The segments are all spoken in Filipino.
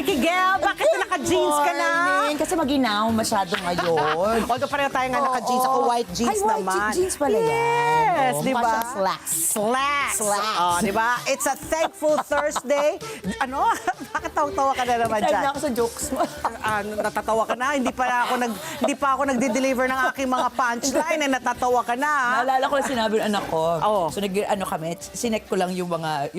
Ricky Gel, bakit naka-jeans ka na? Morning. Kasi maginaw masyado ngayon. Although pareho tayo nga naka-jeans. Ako white jeans Ay, white naman. jeans pala yan. Yes, Oh, di mukha ba? siyang slacks. Slacks. Slacks. Oh, di ba? It's a thankful Thursday. Ano? Bakit tawa-tawa ka na naman Time dyan? na ako sa jokes mo. Natatawa ka na? Hindi pa ako nagde-deliver ng aking mga punchline. Natatawa ka na. Naalala ko lang sinabi ng anak ko. Oo. So kami, sinek ko lang yung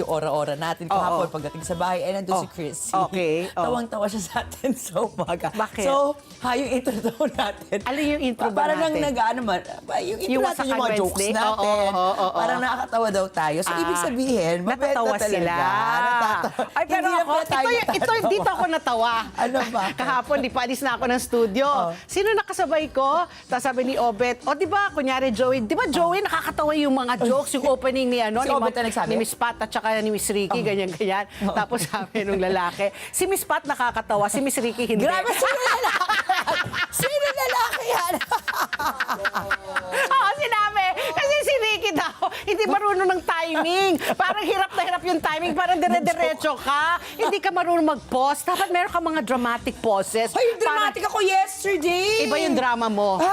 ora-ora natin kahapon pagdating sa bahay. Eh, nandun si Chris. Okay. Tawang-tawa siya sa atin sa umaga. Bakit? So, yung intro daw natin. Alin yung intro ba Parang natin? yung intro Yung natin, yung mga Wasakan jokes Wednesday? natin. Oo. Parang nakakatawa daw tayo. So, ibig sabihin, mabenta Natatawa talaga. sila. Natatawa. Ay, pero Hindi na ako, pala tayo ito, dito ako natawa. Ano ba? Kahapon, di pa alis na ako ng studio. Sino nakasabay ko? Tapos sabi ni Obet, di ba, kunyari Joey, di ba Joey, nakakatawa yung mga jokes, yung opening ni Si Obet na nagsabi? ni Miss Pat at saka ni Miss Ricky, ganyan-ganyan. Tapos sabi nung lalaki, si Miss Pat nakakatawa, si Miss Ricky hindi. Grabe, sino lalaki yan? Sino lalaki yan? Oo, sinabi. Kasi si Ricky daw, hindi marunong ng timing. Parang hirap na hirap yung timing. Parang dire-diretso ka. Hindi ka marunong mag-pause. Dapat meron ka mga dramatic pauses. Ay, dramatic ako yesterday. Iba yung drama mo.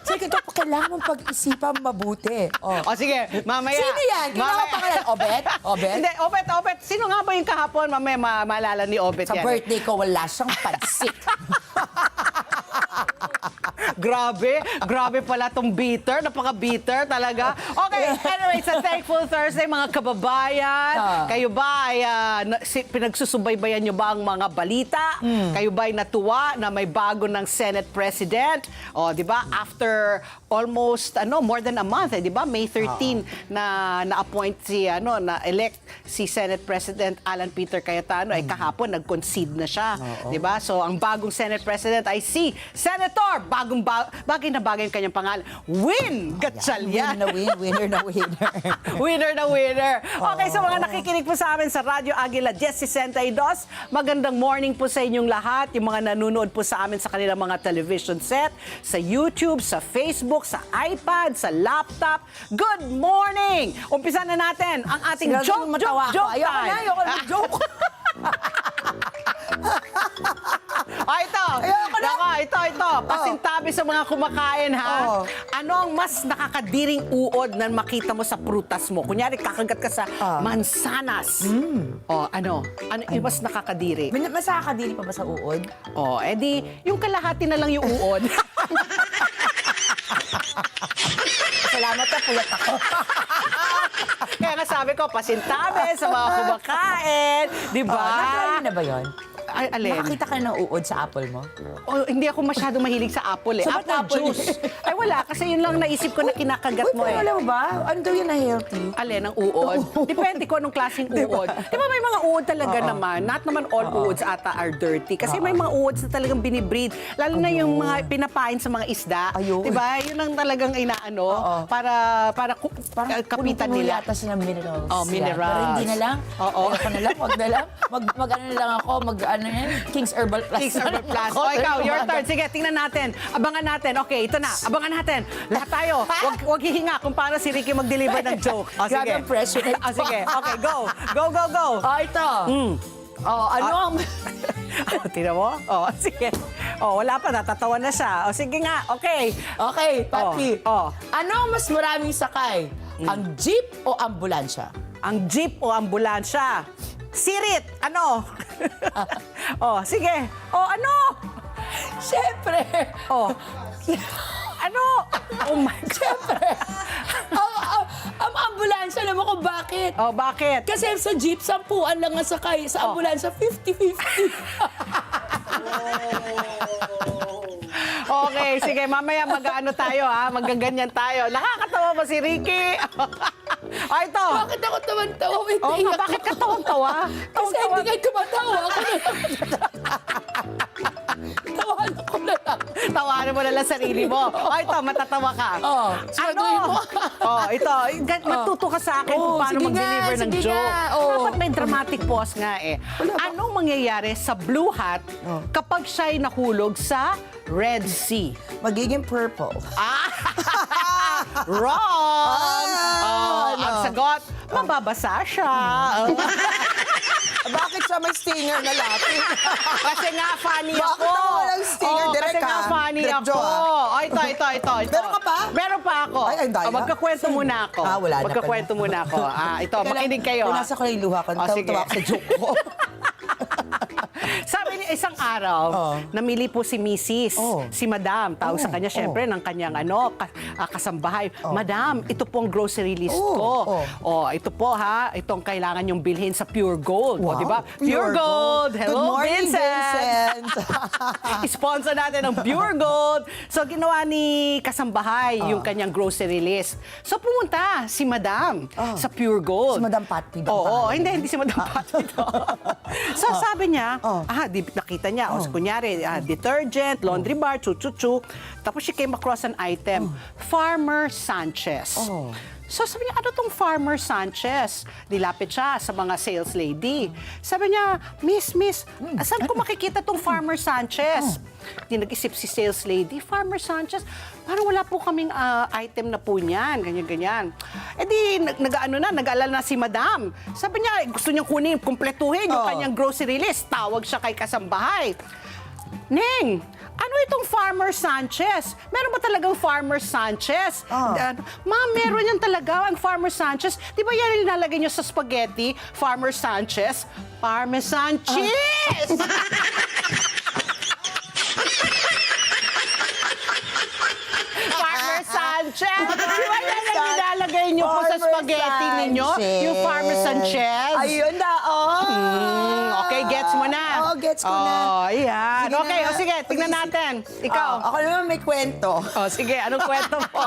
Sige, ito, kailangan mong pag-isipan mabuti. O sige, mamaya. Sino yan? Kailangan pangalan? Obet? Obet? Hindi, Obet. Sino nga ba yung kahapon? Mamaya maalala ni Obet Sa yan. birthday ko, wala siyang pansit. Grabe pala tong bitter. Napaka-bitter talaga. Okay, anyway, sa Thankful Thursday, mga kababayan, kayo ba ay pinagsusubaybayan nyo ba ang mga balita? Kayo ba ay natuwa na may bago ng Senate President? O, di ba, after almost, more than a month, di ba? May 13 na-appoint na-elect si Senate President Alan Peter Cayetano, ay kahapon, nag-concede na siya. Di ba? So, ang bagong Senate President ay si Senator, bagay na bagay ang kanyang pangalan, Win Gatchalian. Winner na winner. Winner na winner. Okay, sa mga nakikinig po sa amin sa Radyo Aguila 1062, magandang morning po sa inyong lahat. Yung mga nanonood po sa amin sa kanilang mga television set, sa YouTube, sa Facebook, sa iPad, sa laptop. Good morning! Umpisa na natin ang ating joke Ayoko time. Ayoko na joke. Ito. Nako, ito. Pasintabi sa mga kumakain, ha? Ano ang mas nakakadiring uod na makita mo sa prutas mo? Kunyari, kakagat ka sa mansanas. Ano yung mas nakakadiri? Mas nakakadili pa ba sa uod? Edi, yung kalahati na lang yung uod. Salamat ka, puyat ako. Kaya nga sabi ko, pasintabi sa mga kumakain. Di ba? Naglalaro na ba yun? Ay, alin? Nakakita ka ng uod sa apple mo? Hindi ako masyadong mahilig sa apple eh. So, ba't Apple apple? juice. Ay wala, kasi yun lang naisip ko na kinakagat mo eh. Alam mo ba? Ano daw yun na healthy? Alin, ang uod. Depende ko anong klaseng uod. Di ba may mga uod talaga naman? Not naman all uods ata are dirty. Kasi may mga uods na talagang binibreed. Lalo na yung mga pinapain sa mga isda. Ayun. Di ba? Yun ang talagang inaano para kapitan Puno nila. yata siya ng minerals. Minerals. Pero hindi na lang. Oo. Ayoko na lang. Wag na lang. Mag-ano na lang ako. King's Herbal Plus. King's Herbal Plus. O ikaw, your turn. Sige, tingnan natin. Abangan natin. Okay, ito na. Abangan natin. Lahat tayo. Wag hihinga kung paano si Ricky mag-deliver ng joke. O sige. Grabe ang pressure na ito. Sige. Okay, go. Go. Ito. Ano ang... Tingnan mo? Sige. Wala pa. Natatawa na siya. Sige nga. Okay. Okay, Papi. Ano ang mas maraming sakay? Ang jeep o ambulansya? ang jeep o ambulansya? Sirit. Ano? Sige. Ano? Siyempre. Ano? Oh my God. Siyempre. Ang ambulansya, alam mo kung bakit? Bakit? Kasi sa jeep, 10 lang ang sakay. Sa ambulansya, 50-50. Okay, sige, mamaya mag-ano tayo, ha? Magaganyan tayo. Nakakatawa ba si Ricky? Ito. Bakit ako tawan-tawa? Bakit ka tawang-tawa? Kasi hindi kayo tumatawa. Ako na lang. Tawanan ko na lang. Tawanan mo na lang sarili mo. Ito, matatawa ka. Siguraduhin mo. Ito. Matuto ka sa akin kung paano sige mag-deliver nga, ng sige joke. nga. Dapat may dramatic pause nga eh. Anong mangyayari sa Blue Hat kapag siya'y nahulog sa Red Sea? Magiging purple. Wrong! Ang sagot, mababasa siya. Bakit siya may stinger na laughing? Kasi nga funny Bakit ako. ako walang stinger? Oo, Direct kasi nga ka. funny Direct ako. Jo, Oh, ito. Meron ka pa? Meron pa ako. Ay, ang daya. Magkakwento muna ako. Wala na Magkakwento muna ako. Ito, makinig kayo. Pinasa ko na yung luha ko. Sige. Tawa ko sa joke ko. Sabi niya, isang araw, namili po si Mrs., si Madam. Tawag sa kanya, syempre, ng kanyang kasambahay. Madam, ito po ang grocery list ko. Ito po ha, itong kailangan yung bilhin sa Pure Gold. Wow, Di ba? Pure Gold. Hello, Good morning, Vincent. Sponsor natin ang Pure Gold. So, ginawa ni kasambahay yung kanyang grocery list. So, pumunta si Madam sa Pure Gold. Si Madam Patty ba ang Oo, pangalan? hindi si Madam Patty to. So, sabi niya, nakita niya, kunyari, detergent, laundry bar, chu-chu-chu. Tapos she came across an item, Farmer Sanchez. So sabi niya, ano tong Farmer Sanchez? Nilapit siya sa mga sales lady. Sabi niya, Miss, saan ko makikita tong Farmer Sanchez? Di nag-isip si sales lady, Farmer Sanchez, parang wala po kaming item na po niyan, ganyan-ganyan. Eh di, nag-aalala na si Madam. Sabi niya, gusto niyang kunin, kumpletuhin yung kanyang grocery list. Tawag siya kay kasambahay. Neng, ano itong Farmer Sanchez? Meron ba talagang Farmer Sanchez? Ma'am, meron yan talaga, ang Farmer Sanchez. Di ba yan yung nilalagay niyo sa spaghetti? Farmer Sanchez? Parmesan cheese! Farmer Sanchez! Di ba yan yung nilalagay niyo po sa spaghetti ninyo? Yung Farmer Sanchez? Ayun na, Okay, gets mo na. Oo, gets ko na. Ayan. Sige Okay, na. sige, tignan natin. Ikaw. Ako naman may kwento. Sige, anong kwento mo?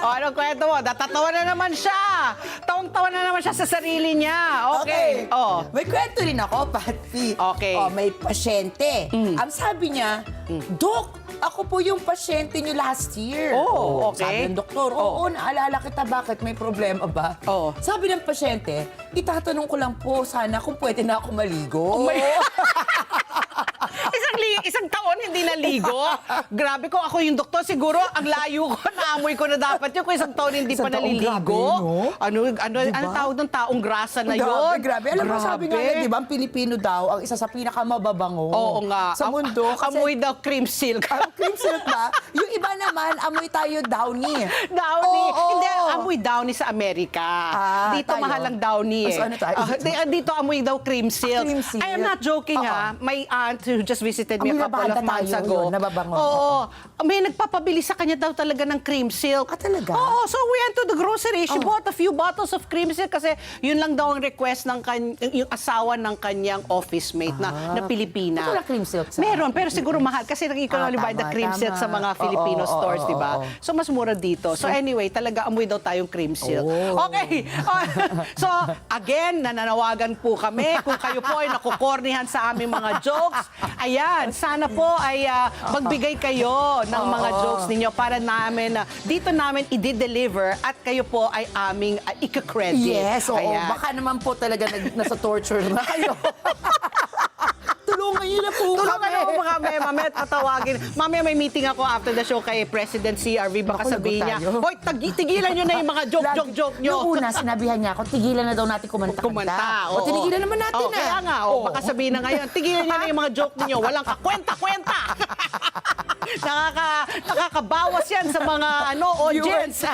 Anong kwento mo? Natatawa na naman siya. Tawang-tawa na naman siya sa sarili niya. Okay. May kwento rin ako, Patty. Okay. May pasyente. Ang sabi niya, Dok, ako po yung pasyente niyo last year. Okay. Sabi ng doktor, oo, naalala kita, bakit? May problema ba? Sabi ng pasyente, itatanong ko lang po sana kung pwede na ako maligo. Isang taon hindi naligo? Grabe, kung ako yung doktor, siguro ang layo ko, naamoy ko na dapat yun. Kung isang taon hindi Isang pa taon, naliligo. grabe, no? Ano tawag ng taong grasa na yun? Grabe. Alam mo, sabi nga niya, di ba, ang Pilipino daw, ang isa sa pinakamababango Oo nga. sa mundo. Amoy daw cream silk. Ang cream silk ba? Yung iba naman, amoy tayo downy. Downy. Oo. Hindi, amoy Downy sa Amerika. Dito tayo. mahal ang Downy eh. So, ano tayo? Dito amoy daw cream silk. Cream silk. I am not joking ha. My aunt who just visited me a Amoy couple of nabahanda months tayo, ago. yun, nababango. Oo. May nagpapabili sa kanya daw talaga ng cream silk. Talaga? Oo. So we went to the grocery. She bought a few bottles of cream silk kasi yun lang daw ang request ng yung asawa ng kanyang office mate na Pilipina. Wala cream silk sa... Meron, pero siguro mahal kasi you can only buy the cream silk sa mga Filipino stores, di ba? So mas mura dito. So anyway, talaga amoy daw tayong cream silk. Okay. So again, nananawagan po kami kung kayo po ay nakukornihan sa aming mga jokes. Ayan, sana po ay magbigay kayo ng mga jokes ninyo para namin dito namin i-deliver at kayo po ay aming ika-credit. Yes, oo. Ayan. Baka naman po talaga nasa torture na kayo. Tulungan niyo na po Tulungan kami. ako kami, mamaya tatawagin. Mamaya may meeting ako after the show kay President CRV. Baka Naku, sabihin niya, lagot tayo. hoy, tigilan nyo na yung mga joke nyo. Noong una, sinabihan niya ako, tigilan na daw natin kumanta. O, tinigilan naman natin na. Kaya nga, baka sabihin na ngayon, tigilan nyo na yung mga joke ninyo. Walang kakwenta-kwenta. Nakakabawas yan sa mga audience.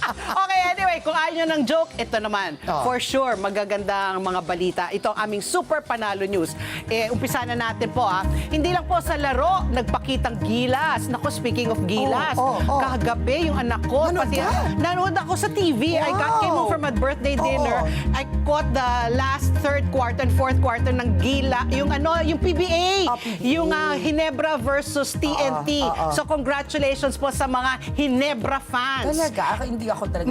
Okay, anyway, kung ayaw nyo ng joke, ito naman. For sure, magaganda ang mga balita. Ito ang aming super panalo news. Umpisa na natin po, Hindi lang po sa laro, nagpakitang gilas. Naku, speaking of gilas, kagabi yung anak ko, nanood ako sa TV. I came home from a birthday dinner. I caught the last third quarter and fourth quarter ng gila. Yung PBA. Yung Hinebra versus TNT. So, congratulations po sa mga Hinebra fans. Talaga? Hindi ako talaga.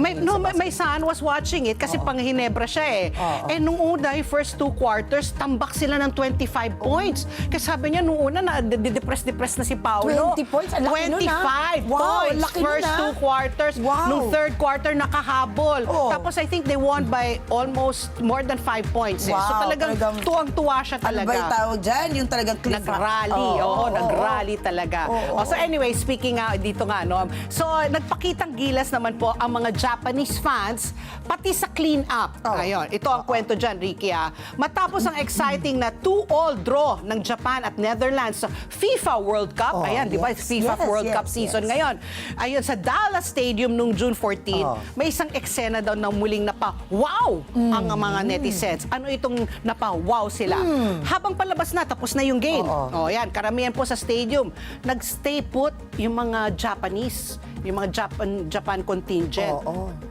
My son was watching it kasi pang Hinebra siya eh. And nung una, yung first two quarters, tambak sila ng 25 points. Kasi sabi niya, nung una, depress na si Paolo. 20 points? Ang laki nun, 25 Wow, points. laki nun, First two quarters. Wow. Nung third quarter, nakahabol. Tapos I think they won by almost more than 5 points. So Wow, talagang tuwang-tuwa siya Ano talaga. ba yung tawag dyan? Yung talagang cliff. Nag-rally. Nag-rally talaga. So anyway, speaking dito nga, no? So nagpakitang gilas naman po ang mga Japanese fans months, pati sa clean up. Ayun, ito ang kwento dyan, Ricky. Matapos ang exciting na 2-all draw ng Japan at Netherlands sa FIFA World Cup. Ayan, di ba? FIFA World Cup season ngayon. Ayun, sa Dallas Stadium nung June 14, may isang eksena daw na muling napa-wow ang mga netizens. Ano itong napa-wow sila? Habang palabas na, tapos na yung game. Yan, karamihan po sa stadium. Nag-stay put yung mga Japanese, yung mga Japan contingent.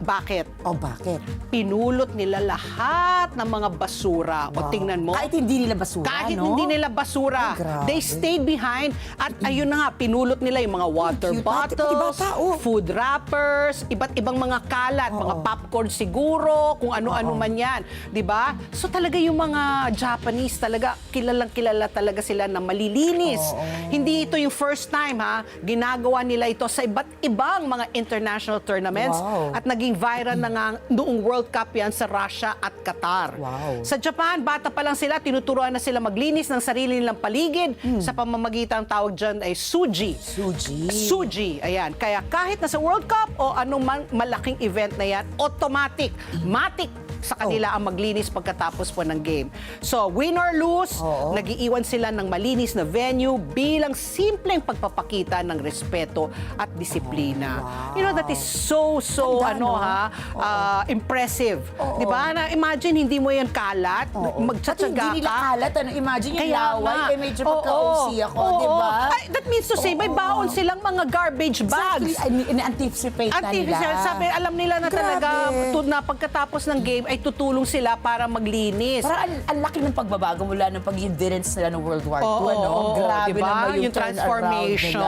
Bakit? Bakit? Pinulot nila lahat ng mga basura. O tingnan mo. Kahit hindi nila basura, Kahit no? hindi nila basura. Ay, grabe. They stayed behind. At ayun na nga, pinulot nila yung mga water cute. bottles, Pati bata, food wrappers, iba't ibang mga kalat, mga popcorn siguro, kung ano-ano man yan. Diba? So talaga yung mga Japanese talaga, kilalang kilala talaga sila na malilinis. Hindi ito yung first time, ginagawa nila ito sa iba't ibang mga international tournaments. At naging viral na nga noong World Cup yan sa Russia at Qatar. Sa Japan, bata pa lang sila, tinuturuan na sila maglinis ng sarili nilang paligid sa pamamagitan ng tawag dyan ay suji. Suji, ayan. Kaya kahit nasa World Cup o anong malaking event na yan, matik sa kanila ang maglinis pagkatapos po ng game. So, win or lose, nag-iiwan sila ng malinis na venue bilang simpleng pagpapakita ng respeto at disiplina. You know, that is so impressive. Di ba? Na imagine, hindi mo yan kalat, magtsatsaga ka. Hindi nila kalat. Imagine yung laway, medyo pagka-OC ako, di ba? That means to say, may baon silang mga garbage bags. Exactly. In-anticipate na nila. Sabi, alam nila na talaga na pagkatapos ng game ay tutulong sila para maglinis. Parang ang laki ng pagbabago mula ng pag-endurance nila ng World War II, no? Grabe diba? naman yung transformation. Nila,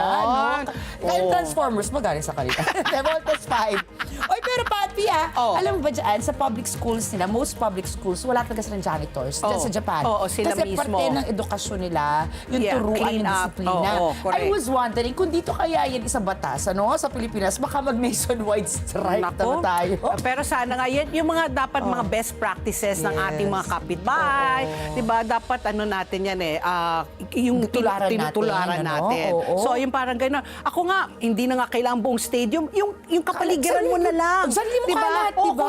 no? Kaya yung Transformers, magaling sa kanila. Voltes 5. Oy, pero Pati, alam mo ba dyan, sa public schools nila, most public schools, wala talaga silang janitors dyan sa Japan. Sila kasi mismo. parte ng edukasyon nila, yung turuan yung disiplina. I was wondering, kung dito kaya yan isang batas, sa Pilipinas, baka mag-nationwide strike na tayo. Pero sana nga, yung mga dapat mga best practices ng ating mga kapitbahay, di ba? Dapat natin yan yung tinutularan natin. So, yung parang gano'n. Ako nga, hindi na nga kailangan buong stadium, yung kapaligiran mo na lang. Sarili mo diba? kalat, diba?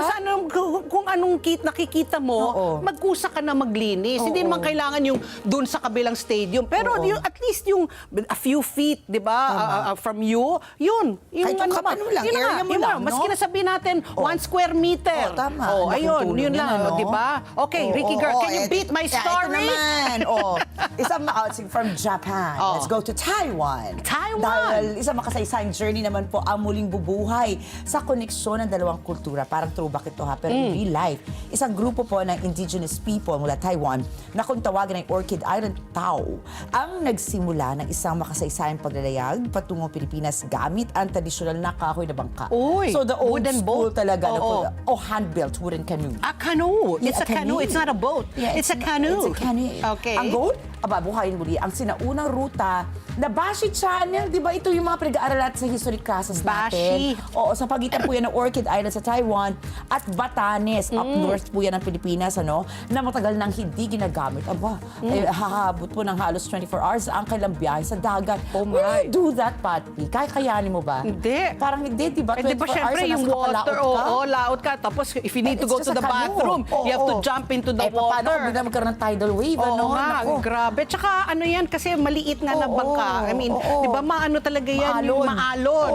Kung anong nakikita mo, magkusa ka na maglinis. Hindi naman kailangan yung dun sa kabilang stadium. Pero at least yung a few feet, di ba, from you, yun. Yung ano lang, area mo lang, no? Maski na sabihin natin, 1 square meter. Tama. Ayun, yun lang, di ba? Okay, Ricky Girl, can you beat my story? Ito naman. Isang from Japan. Let's go to Taiwan. Dahil isang makasaysayang journey naman po ang muling bubuhay sa koneksyon ng dalawang kultura. Parang throwback ito pero in real life. Isang grupo po ng indigenous people mula Taiwan na kung tawagan ay Orchid Island Tao ang nagsimula ng isang makasaysayang paglalayag patungong Pilipinas gamit ang tradisyonal na kahoy na bangka. So the old wooden school boat? talaga. Hand-built wooden canoe. A canoe. It's a canoe. It's not a boat. Yeah, it's a canoe. It's a canoe. Okay. Ang goal, buhayin muli ang sinaunang ruta na Bashi Channel. Di ba ito yung mga pinag-aaralan sa history classes natin? Bashi. Oo, sa pagitan po yan ng Orchid Island sa Taiwan at Batanes, up north po yan ng Pilipinas, na matagal nang hindi ginagamit. Hahabot po ng halos 24 hours ang kailang biyahe sa dagat. Will you do that, Pati? Kayanin mo ba? Hindi. Parang hindi, di ba? 24 Di ba hours syempre na yung nasa water, kapalaot ka? laot ka. Tapos if you need to It's go to just the a canoe. bathroom, you have to jump into the Paano kung water. bigla magkaroon ng tidal wave? Naku. Grabe. Tsaka yan, kasi maliit nga na bangka. I mean, di ba maano talaga yan? Yung maalon.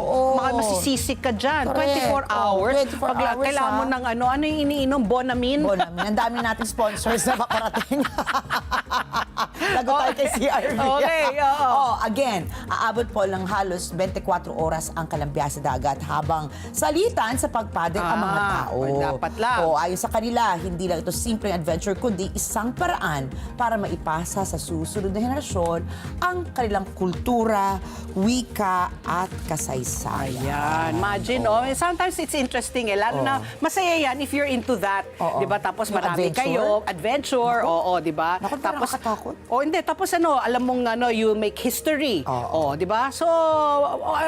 Masisisik ka dyan. Correct. 24 hours. 24 hours, Kailangan mo ng ano yung iniinom? Bonamine? Ang dami nating sponsors na paparating. Lago tayo kay CRV. Okay, Again, aabot po ng halos 24 oras ang kalambiya sa dagat habang salitan sa pagpadel ang mga tao. Dapat lang. Ayon sa kanila, hindi lang ito simpleng adventure, kundi isang paraan para maipasa sa susunod na henerasyon ang kanilang kultura, wika, at kasaysayan. Ayan. Imagine, sometimes it's interesting lalo na masaya yan if you're into that. Di ba? Tapos Yung marami adventure? kayo, adventure, di ba? Naku, Tapos Nakakatakot. Hindi. Tapos alam mong you make history. Oo. Di ba? So,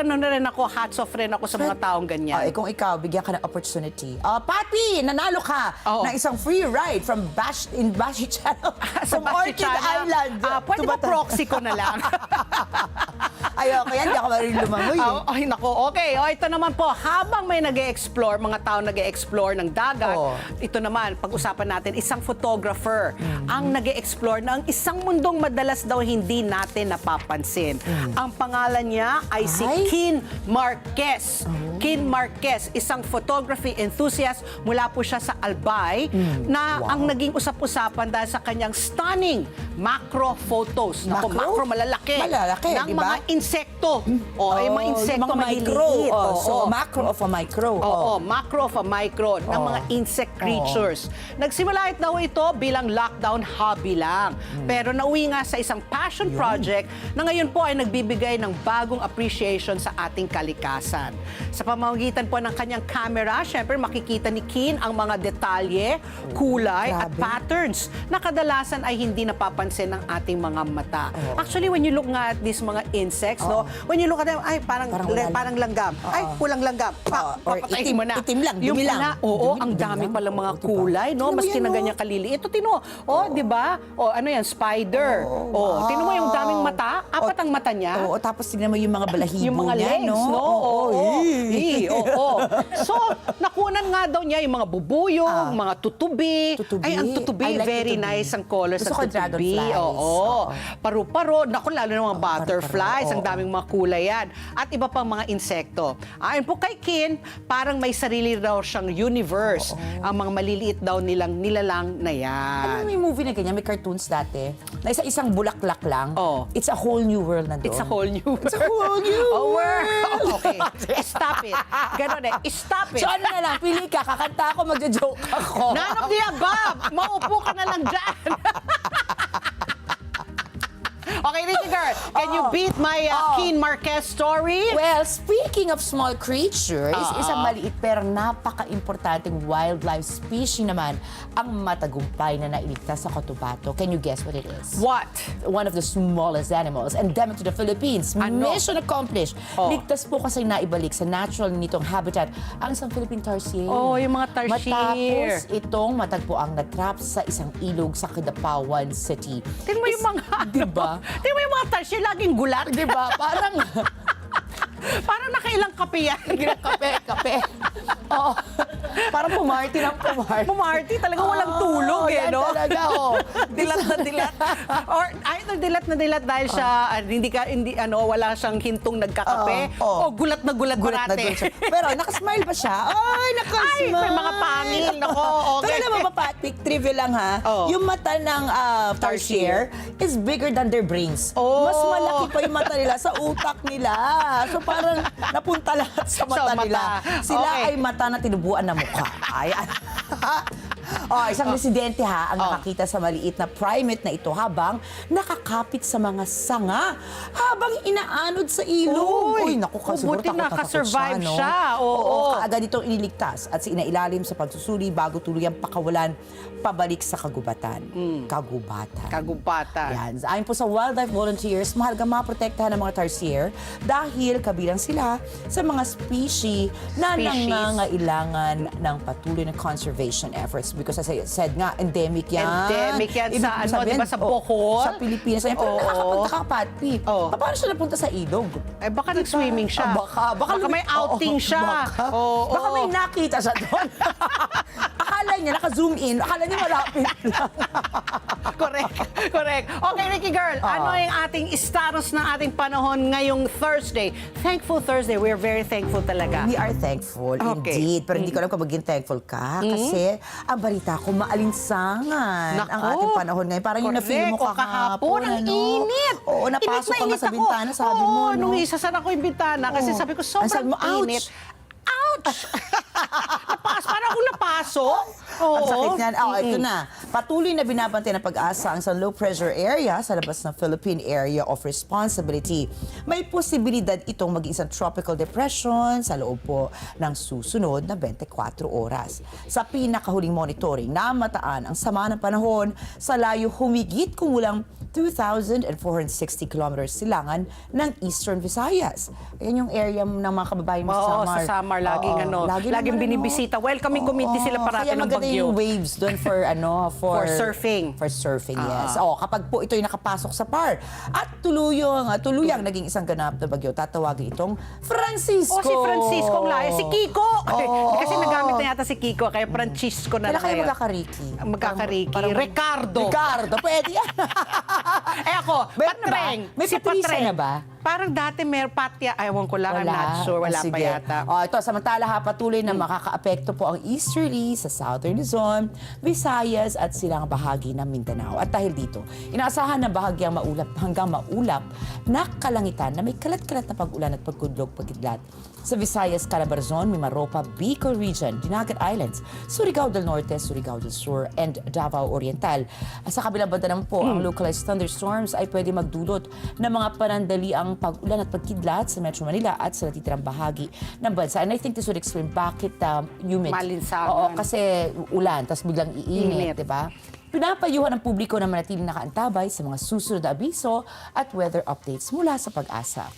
na rin ako, hats off rin ako sa mga taong ganyan. Kung ikaw, bigyan ka ng opportunity. Pati, nanalo ka ng isang free ride from Bashi Channel. Sa from Bashi Orchid Channel. Island. Pwede ba proxy ko na lang? Ayoko yan, hindi ako marunong lumangoy. Ay, nako. Okay. Ito naman po, habang may nag-e-explore, mga tao nag-e-explore ng dagat, ito naman, pag-usapan natin, isang photographer ang nag-e-explore ng isang mundong madalas daw hindi natin napapansin. Ang pangalan niya ay si Kin Marquez. Kin Marquez, isang photography enthusiast, mula po siya sa Albay, na ang naging usap-usapan dahil sa kanyang stunning macro photos. Naku, macro malalaki. Malalaki, ng diba? mga insekto. Yung mga insekto mga micro. So, macro of a micro. Macro of a micro ng mga insect creatures. Nagsimula daw ito bilang lockdown hobby lang. Pero nauwi nga sa isang passion project na ngayon po ay nagbibigay ng bagong appreciation sa ating kalikasan. Sa pamamagitan po ng kanyang camera, syempre makikita ni Kin ang mga detalye, kulay at patterns na kadalasan ay hindi napapansin ng ating mga mata. Actually, when you look nga at these mga insects, when you look at them, ay parang langgam. Ay, kulang langgam. Papatayin mo na. Itim lang, dumi lang. Ang dami palang mga kulay, no? Maski na ganyan kalili. Ito, tino. Di ba? Ano yan? Spider. Tino mo yung daming mata. Apat ang mata niya. Tapos tignan mo yung mga balahibo niya, yung mga legs, no? So, nakunan nga daw niya yung mga bubuyog, mga tutubi. Ay, ang tutubi, very nice ang colors ng tutubi. Paru-paro. Naku, lalo na mga butterflies. Ang daming mga kulay yan. At iba pang mga insekto. Ayon po kay Kin, parang may sarili daw siyang universe. Ang mga maliliit daw nilalang na yan. May movie na ganyan, may cartoons dati, na isang bulaklak lang. It's a whole new world na doon. It's a whole new world. It's a whole new world. Okay. Stop it. Ganon Stop it. So ano na lang, pili ka, kakanta ako, magja-joke ako. None of the above. Maupo ka na lang dyan. Okay, Ricky Girl, can you beat my Kin Marquez story? Well, speaking of small creatures, isang maliit pero napaka-importanting wildlife species naman ang matagumpay na nailigtas sa Cotabato. Can you guess what it is? What? One of the smallest animals endemic to the Philippines. Ano? Mission accomplished. Ligtas po kasi naibalik sa natural nitong habitat ang isang Philippine tarsier. Yung mga tarsier. Matapos itong matagpuang natrap sa isang ilog sa Kidapawan City. Tingnan mo yung mga diba? Tingnan mo yung mga tarsier, laging gulat. Diba? Parang nakailang kape yan. Kape. Parang pumarty ng pumarty. Pumarty, talaga walang tulog no? Talaga, Dilat na dilat. Or either dilat na dilat dahil siya, wala siyang hintong nagkakape, o gulat na gulat parate. Pero nakasmile pa siya. Ay, nakasmile. Ay, may mga pangil. Nako, okay. Pero naman, papatik, trivia lang ha. Yung mata ng tarsier is bigger than their brains. Mas malaki pa yung mata nila sa utak nila. So parang napunta lahat sa mata nila. Sila ay mata na tinubuan na mukha. Isang residente ang nakakita sa maliit na primate na ito habang nakakapit sa mga sanga habang inaanod sa ilog. Uy, naku, siguro buti nakasurvive siya. Kaagad itong iniligtas at inailalim sa pagsusuri bago tuluyang pakawalan pabalik sa kagubatan. Kagubatan. Yan. Ayon po sa wildlife volunteers, mahalagang maprotektahan ng mga tarsier dahil kabilang sila sa mga species na nangangailangan ng patuloy na conservation efforts. Because as I said nga, endemic yan. Endemic yan sa, diba, sa Bohol? Sa Pilipinas. Pero nakakapagtakapatpi. Paano siya napunta sa ilog? Baka nag-swimming siya. Baka may outing siya. Baka may nakita siya doon. Akala niya, naka-zoom in. Akala niya malapit lang. Correct. Okay, Ricky Girl, ano yung ating status ng ating panahon ngayong Thursday? Thankful Thursday. We're very thankful talaga. We are thankful, indeed. Pero hindi ko alam kung maging thankful ka. Kasi ang balita ko, maalinsangan ang ating panahon ngayon. Parang yung na-feel mo kahapon. Ang init. Oo, napasok ka nga sa bintana, sabi mo. Nung isasara ko yung bintana, kasi sabi ko, sobrang init. Ouch! Parang akong napasok. papasok. Ang sakit niyan. Ito na. Patuloy na binabantay ng pag-asa ang sa low-pressure area sa labas ng Philippine Area of Responsibility. May posibilidad itong maging isang tropical depression sa loob po ng susunod na 24 oras. Sa pinakahuling monitoring, namataan ang sama ng panahon sa layo humigit kumulang 2,460 kilometers silangan ng Eastern Visayas. Ayan yung area ng mga kababayan mo sa Oo, Samar. sa Samar. Laging binibisita. Welcoming community sila parati Kaya ng maganda bagyo. yung waves doon for For surfing. For surfing, yes. Kapag po ito'y nakapasok sa par at tuluyang naging isang ganap na bagyo, tatawagin itong Francisco. Si Francisco ang lahi. Si Kiko. Kasi Oo. nagamit na yata si Kiko, kaya Francisco na Kailan lang kayo ngayon. magkakariki? Magkakariki. Parang- Ricardo. Ricardo, pwede yan. Ako, Meron na ba? Patreng. May Patricia na ba? Parang dati may Patya. Ewan ko lang, I'm not sure. Wala pa Sige. yata. Ito, samantala patuloy na makakaapekto po ang easterly sa Southern Luzon, Visayas at silang bahagi ng Mindanao. At dahil dito, inaasahan na bahagyang maulap hanggang maulap na kalangitan na may kalat-kalat na pag-ulan at pagkudlog pagkidlat. Sa Visayas, Calabarzon, Mimaropa, Bicol Region, Dinagat Islands, Surigao del Norte, Surigao del Sur, and Davao Oriental. Sa kabilang banda naman po, ang localized thunderstorms ay pwede magdulot ng mga panandaliang pag-ulan at pagkidlat sa Metro Manila at sa natitirang bahagi ng bansa. And I think this would explain bakit humid. Malinsangan. Oo, kasi ulan, tapos biglang Init. iinit, di ba? Pinapayuhan ng publiko na manatiling nakaantabay sa mga susunod na abiso at weather updates mula sa Pag-asa.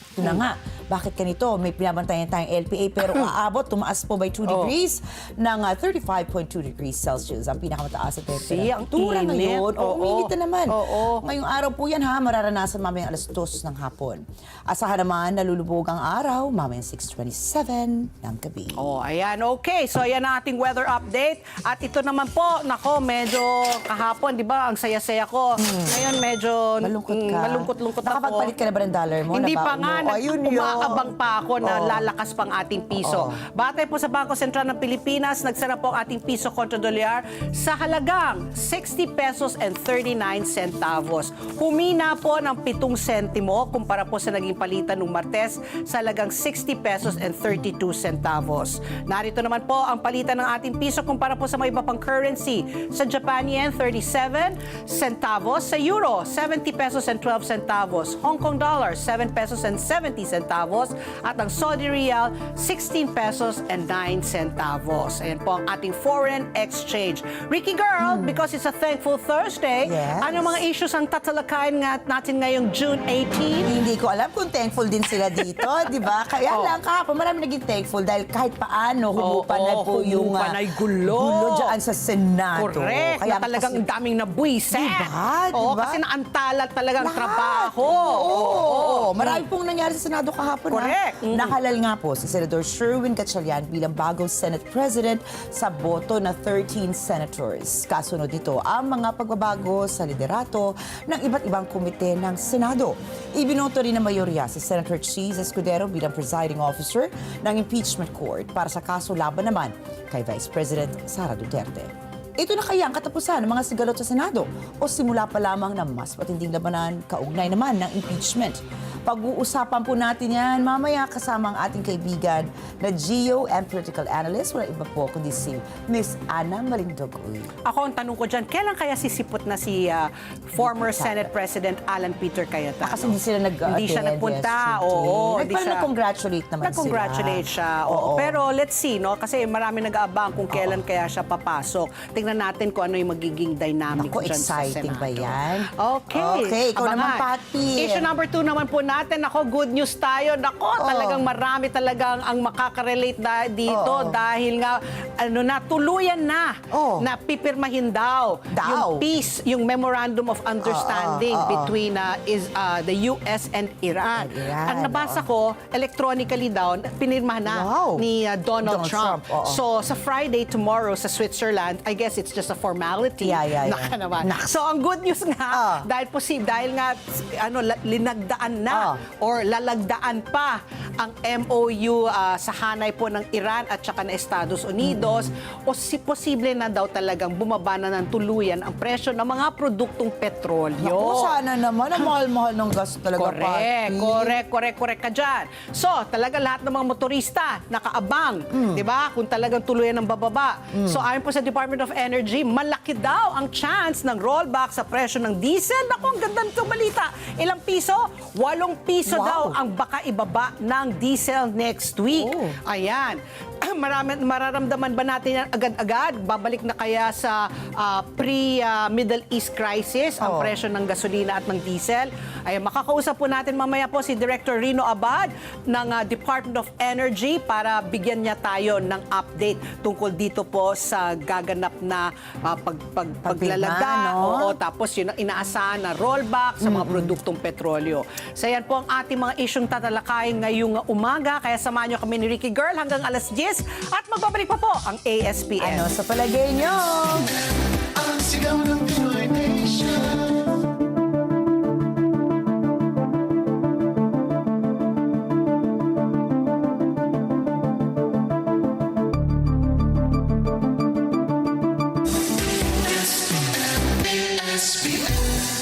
Ito na nga, bakit ganito? May pinabantayan tayong LPA pero aabot, tumaas po by 2 degrees ng 35.2 degrees Celsius. Ang pinakamataas na temperatura ang init. ngayon. Oo. Uminit na naman. Oo. Ngayong araw po yan mararanasan mamayang alas 2 ng hapon. Asahan naman, nalulubog ang araw mamayang 6:27 ng gabi. Ayan, okay. So, ayan ang ating weather update. At ito naman po, nako, medyo kahapon, di ba, ang saya-saya ko. Ngayon, medyo Malungkot ka. malungkot-lungkot ako. Nakapagpalit ka na ba ng dollar mo? Hindi pa Nabaon nga, mo? Ayun yun. umaabang pa ako na Oo. lalakas pang ating piso. Batay po sa Bangko Sentral ng Pilipinas, nagsara po ang ating piso kontra dolyar sa halagang 60 pesos and 39 centavos. Humina po ng 7 sentimo kumpara po sa naging palitan nung Martes sa halagang 60 pesos and 32 centavos. Narito naman po ang palitan ng ating piso kumpara po sa mga iba pang currency. Sa Japan yen, 37 centavos. Sa euro, 70 pesos and 12 centavos. Hong Kong dollar, 7 pesos and 70 centavos. At ang Saudi Riyal, 16 pesos and 9 centavos. Ayan po ang ating foreign exchange. Ricky Girl, because it's a Thankful Thursday, Yes. ano mga issues ang tatalakayin natin ngayong June 18? Hindi ko alam kung thankful din sila dito, di ba? Kaya lang kahapon, marami naging thankful dahil kahit paano humupan na po yung humupan ay gulo. gulo dyan sa Senado. Correct. Kaya Na talagang kasi- ang daming nabuiset. Diba? Oo, Diba? kasi naantala talagang Lahat. trabaho. Oo. Marami pong nangyari sa Senado kahapon. Correct. Ha? Nahalal nga po si Senador Sherwin Gatchalian bilang bagong Senate President sa boto na 13 senators. Kasunod nito ang mga pagbabago sa liderato ng iba't ibang komite ng Senado. Ibinoto rin ng mayorya si Senator Cheese Escudero bilang presiding officer ng impeachment court para sa kaso laban naman kay Vice President Sara Duterte. Ito na kaya ang katapusan ng mga sigalot sa Senado o simula pa lamang ng mas matinding labanan kaugnay naman ng impeachment. Pag-uusapan po natin yan mamaya kasama ang ating kaibigan na geo and political analyst. Wala iba po kundi si Miss Ana Marindogoy. Ako ang tanong ko dyan, kailan kaya sisipot na si former Senate President Alan Peter Cayetano? Kasi hindi sila Hindi siya nagpunta. yesterday. Oo, hindi siya. Nag-congratulate naman Nag-congratulate siya. Oo. Pero let's see, no? Kasi marami nag-aabang kung kailan kaya siya papasok. Tingnan natin kung ano yung magiging dynamic Naku, dyan sa exciting Senado. ba yan? Okay. Okay, ikaw naman, Abangan. Pati. Issue number 2 naman po natin. Ako, good news tayo. Nako, talagang marami talagang ang makaka-relate dito dahil nga, tuluyan na na pipirmahin daw yung peace, yung Memorandum of Understanding between the US and Iran. Ang nabasa ko, electronically daw, pinirmahan na ni Donald Trump. So, sa Friday, tomorrow, sa Switzerland, I guess it's just a formality. Naka naman. So, ang good news nga, dahil nga linagdaan na or lalagdaan pa ang MOU sa hanay po ng Iran at saka ng Estados Unidos o posible na daw talagang bumaba na ng tuluyan ang presyo ng mga produktong petrolyo. Naku, sana naman. Ang mahal-mahal ng gas talaga, Correct ka dyan. So, talaga lahat ng mga motorista nakaabang, di ba? Kung talagang tuluyan ng bababa. So, ayon po sa Department of Energy, malaki daw ang chance ng rollback sa presyo ng diesel. Naku, ang ganda nitong balita. Ilang piso? 8 piso daw ang baka ibaba ng diesel next week. Ayan. Mararamdaman ba natin yan agad-agad? Babalik na kaya sa pre-Middle East crisis ang presyo ng gasolina at ng diesel? Ay makakausap po natin mamaya po si Director Rino Abad ng Department of Energy para bigyan niya tayo ng update tungkol dito po sa gaganap na paglalagda. Oo, tapos yun ang inaasahan na rollback sa mga produktong petrolyo. So yan po ang ating mga isyong tatalakayin ngayong umaga. Kaya samahan niyo kami ni Ricky Girl hanggang alas 10 at magbabalik pa po ang ASPN. Ano sa palagay niyo? Ang sigaw ng Pinoy Nation.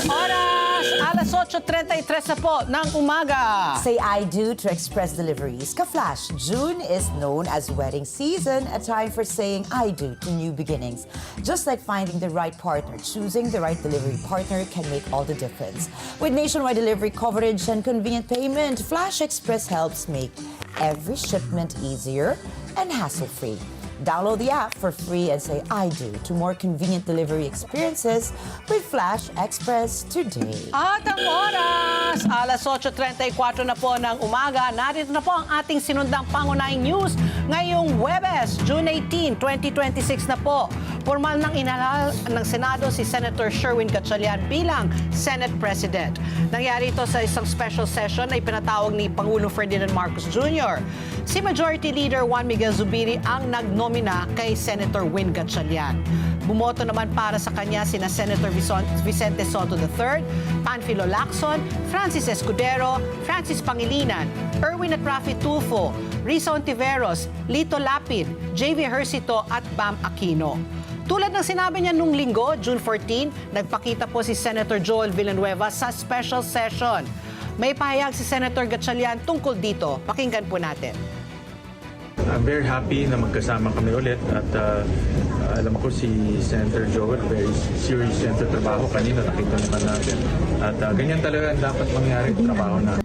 Oras, alas 8:33 na po ng umaga. Say I do to Express Deliveries. Ka-Flash, June is known as wedding season, a time for saying I do to new beginnings. Just like finding the right partner, choosing the right delivery partner can make all the difference. With nationwide delivery coverage and convenient payment, Flash Express helps make every shipment easier and hassle-free. Download the app for free and say I do to more convenient delivery experiences with Flash Express today. At ang oras, alas 8:34 na po ng umaga. Narito na po ang ating sinundang pangunahing news ngayong Huwebes, June 18, 2026 na po. Formal nang inalal ng Senado si Senator Sherwin Gatchalian bilang Senate President. Nangyari ito sa isang special session na ipinatawag ni Pangulong Ferdinand Marcos Jr. Si Majority Leader Juan Miguel Zubiri ang nagnomina kay Senator Win Gatchalian. Bumoto naman para sa kanya sina Senator Vicente Soto III, Panfilo Lacson, Francis Escudero, Francis Pangilinan, Erwin at Rafi Tulfo, Risa Ontiveros, Lito Lapid, JV Hercito at Bam Aquino. Tulad ng sinabi niya nung linggo, June 14, nagpakita po si Senator Joel Villanueva sa special session. May pahayag si Senator Gatchalian tungkol dito. Pakinggan po natin. I'm very happy na magkasama kami ulit at alam ko si Senator Joel very serious yan sa trabaho. Kanina nakita naman natin. At ganyan talaga ang dapat mangyari sa trabaho natin.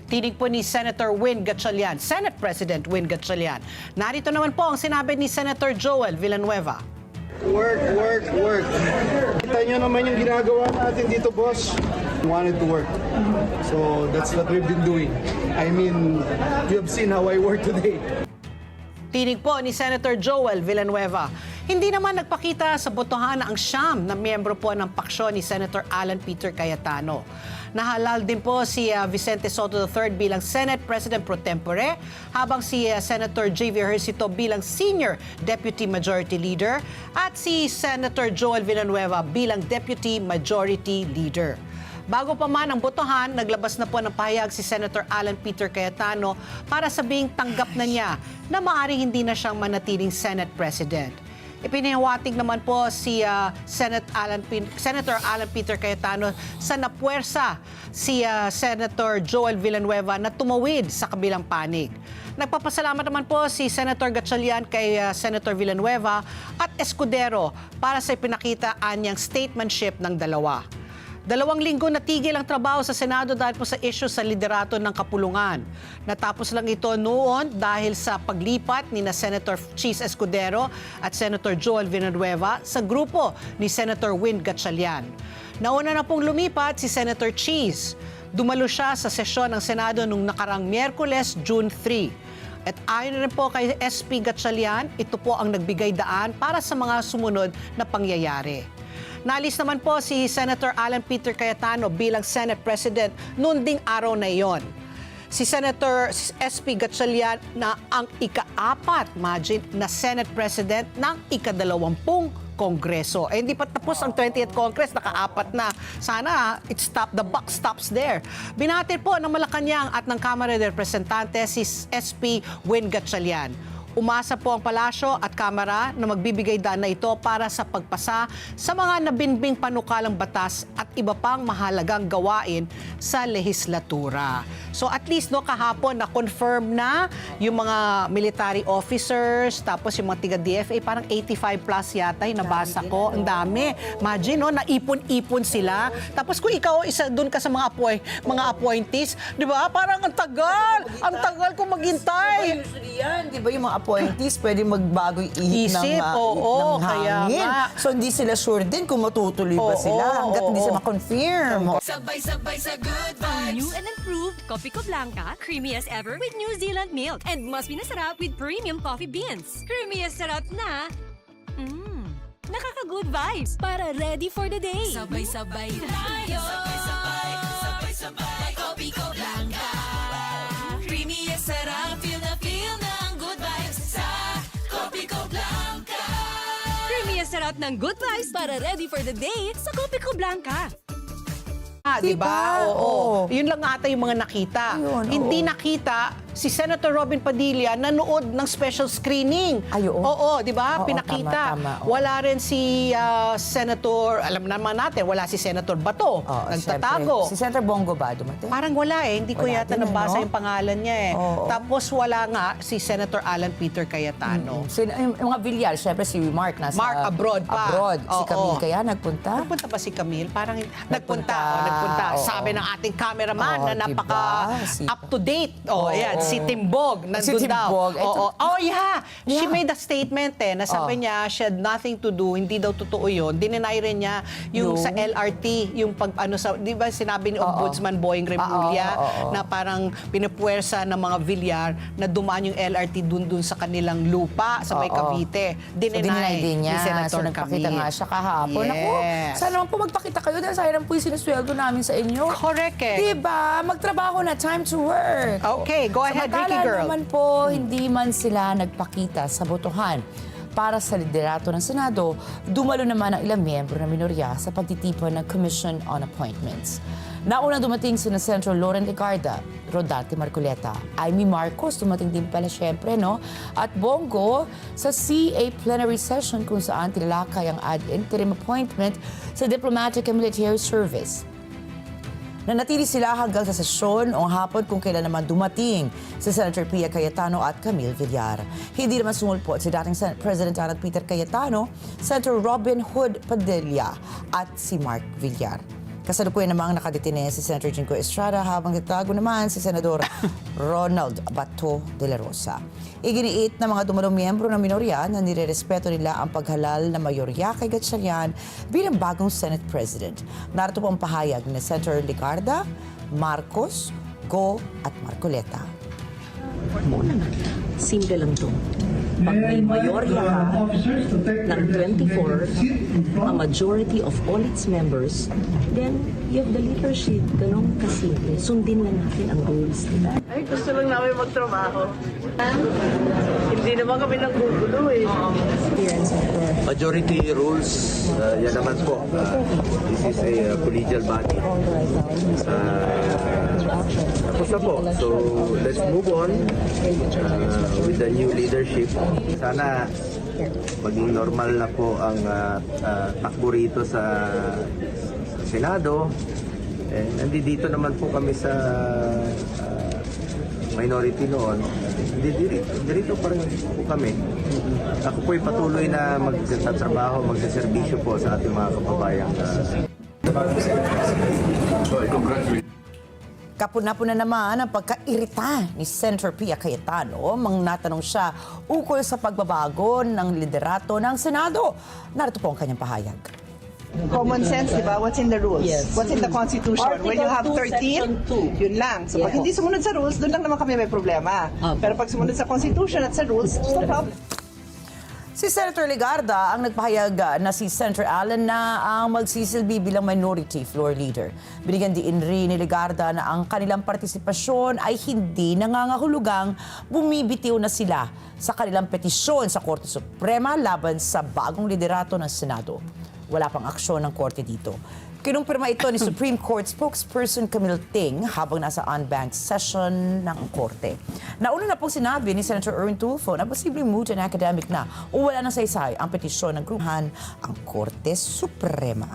Tinig po ni Senator Win Gatchalian, Senate President Win Gatchalian. Narito naman po ang sinabi ni Senator Joel Villanueva. Work. Kita nyo naman yung ginagawa natin dito, boss. Wanted to work. So that's what we've been doing. I mean, you have seen how I work today. Tinig po ni Senator Joel Villanueva. Hindi naman nagpakita sa botohan ang siyam na miyembro po ng paksyon ni Senator Alan Peter Cayetano. Nahalal din po si Vicente Soto III bilang Senate President pro tempore, habang si Senator JV Hercito bilang Senior Deputy Majority Leader at si Senator Joel Villanueva bilang Deputy Majority Leader. Bago pa man ang botohan, naglabas na po ng pahayag si Senator Alan Peter Cayetano para sabing tanggap na niya na maaaring hindi na siyang manatiling Senate President. Ipinihawatig naman po si Senator Alan Peter Cayetano sa napuwersa si Senator Joel Villanueva na tumawid sa kabilang panig. Nagpapasalamat naman po si Senator Gatchalian kay Senator Villanueva at Escudero para sa ipinakita niyang statesmanship ng dalawa. 2 linggo natigil ang trabaho sa Senado dahil po sa issue sa liderato ng kapulungan. Natapos lang ito noon dahil sa paglipat ni Senator Cheese Escudero at Senator Joel Villanueva sa grupo ni Senator Win Gatchalian. Nauna na pong lumipat si Senator Cheese. Dumalo siya sa sesyon ng Senado nung nakarang Miyerkules, June 3. At ayon rin po kay SP Gatchalian, ito po ang nagbigay daan para sa mga sumunod na pangyayari. Naalis naman po si Senator Alan Peter Cayetano bilang Senate President noon ding araw na iyon. Si Senator SP Gatchalian na ang ika-4, imagine, na Senate President ng ika-20 Kongreso. Eh, hindi pa tapos ang 20th Congress, naka-4 na. Sana the buck stops there. Binati po ng Malacanang at ng Kamara de Representantes si SP Win Gatchalian. Umasa po ang palasyo at kamara na magbibigay daan na ito para sa pagpasa sa mga nabinbing panukalang batas at iba pang mahalagang gawain sa lehislatura. So at least kahapon na confirm na yung mga military officers, tapos yung mga tiga-DFA, parang 85 plus yata yung nabasa ko. Ang dami. Imagine, naipon-ipon sila. Tapos kung ikaw isa doon ka sa mga appointees, di ba? Parang ang tagal. Ang tagal kung maghintay. Usually yan, di ba yung mga appointees pwede magbago yung ihip Isip, oo, ng kaya hangin. nga. So hindi sila sure din kung matutuloy ba sila hanggat hindi sila ma-confirm. Sabay-sabay sa good vibes. New and improved Copico Blanca, creamy as ever with New Zealand milk, and must be nasarap with premium coffee beans. Creamy as sarap na. Nakaka-good vibes para ready for the day. Sabay-sabay tayo. Sabay-sabay Copico Blanca. Creamy as sarap, feel na ang good vibes sa Copico Blanca. Creamy as sarap ng good vibes para ready for the day sa Copico Blanca. Di ba? Diba? Oo. Yun lang ata yung mga nakita. Ayun, Hindi nakita si Senator Robin Padilla nanood ng special screening. Ay, oo. Oo, di ba? Oo, Pinakita. tama, oo. Wala rin si Senator, alam naman natin, wala si Senator Bato. Oo, Nagtatago. syempre. Si Senator Bongo ba dumating? Parang wala eh. Hindi ko Wala yata din, nabasa no? yung pangalan niya eh. Oo. Tapos wala nga si Senator Alan Peter Cayetano. Yung mga Villar, syempre si Mark nasa Mark abroad pa. Abroad. Si Oo. Camille kaya nagpunta? Nagpunta ba si Camille? Parang nagpunta. Nagpunta. Oo. Sabi ng ating cameraman Oo, na napaka diba? Si- up-to-date. Oo. Ayan, si Timbog. Nandun Si daw. Timbog. Oo. Oh, yeah. She Yeah. made a statement na sabi niya, she had nothing to do, hindi daw totoo yun. Dininay rin niya yung sa LRT, yung di ba sinabi ni Ombudsman Boying Remulla Oo. na parang pinupuwersa ng mga Villar na dumaan yung LRT dun sa kanilang lupa sa may Oo. Cavite. So, Dininay dininay din ni niya. Senator So, nagpakita Camille. nga siya kahapon. Ako, Yes. sana naman po magpakita kayo dahil sayang po yung sinusweldo namin sa inyo. Correct eh. Diba? Magtrabaho na. Time to work. Okay, go ahead, Samantala Ricky girl. naman po, hindi man sila nagpakita sa botohan para sa liderato ng Senado, dumalo naman ang ilang miyembro ng minorya sa pagtitipon ng Commission on Appointments. Naunang dumating sina Senator Loren Legarda, Rodante Marcoleta, Amy Marcos, dumating din pala syempre, no? At Bongo sa CA plenary session kung saan tinalakay ang ad interim appointment sa diplomatic and military service. Nanatili sila hanggang sa sesyon o hapon kung kailan naman dumating si Senator Pia Cayetano at Camille Villar. Hindi naman sumulpot si dating President Peter Cayetano, Senator Robin Hood Padilla at si Mark Villar. Kasalukuyan namang nakadetine si Senator Jingo Estrada habang nagtago naman si Senador Ronald Bato de la Rosa. Iginiit ng mga dumalong miyembro ng minorya na nirerespeto nila ang paghalal na mayorya kay Gatchalian bilang bagong Senate President. Narito po ang pahayag ni Senator Legarda, Marcos, Go at Marcoleta. Simple lang to. Pag may mayorya ka ng 24, a majority of all its members, then you have the leadership. Ganun kasimple. Sundin lang natin ang rules, diba? Ay, gusto lang namin magtrabaho. Hindi naman kami nanggugulo eh. Majority rules, yan naman po. This is a collegial body. Tapos na po. So, let's move on with the new leadership. Sana maging normal na po ang takbo rito sa Senado. And nandito naman po kami sa minority noon. Dirito pa rin po kami. Ako po'y patuloy na magtatrabaho, magsaservisyo po sa ating mga kababayan. Kapuna-puna naman ang pagkairita ni Senator Pia Cayetano mang natanong siya ukol sa pagbabago ng liderato ng Senado. Narito po ang kanyang pahayag. Common sense, di ba? What's in the rules? Yes. What's in the Constitution? When you have 13, yun lang. So pag hindi sumunod sa rules, doon lang naman kami may problema. Pero pag sumunod sa Constitution at sa rules, no problem. Si Senator Legarda ang nagpahayag na si Senator Allen na ang magsisilbi bilang minority floor leader. Binigyan din rin ni Legarda na ang kanilang partisipasyon ay hindi nangangahulugang bumibitiw na sila sa kanilang petisyon sa Korte Suprema laban sa bagong liderato ng Senado. Wala pang aksyon ng Korte dito. Kinumpirma ito ni Supreme Court spokesperson Camille Ting habang nasa unbanked session ng Korte. Nauna na pong sinabi ni Senator Erwin Tulfo na posibleng moot and academic na o wala ng saysay ang petisyon ng grupahan ang Korte Suprema.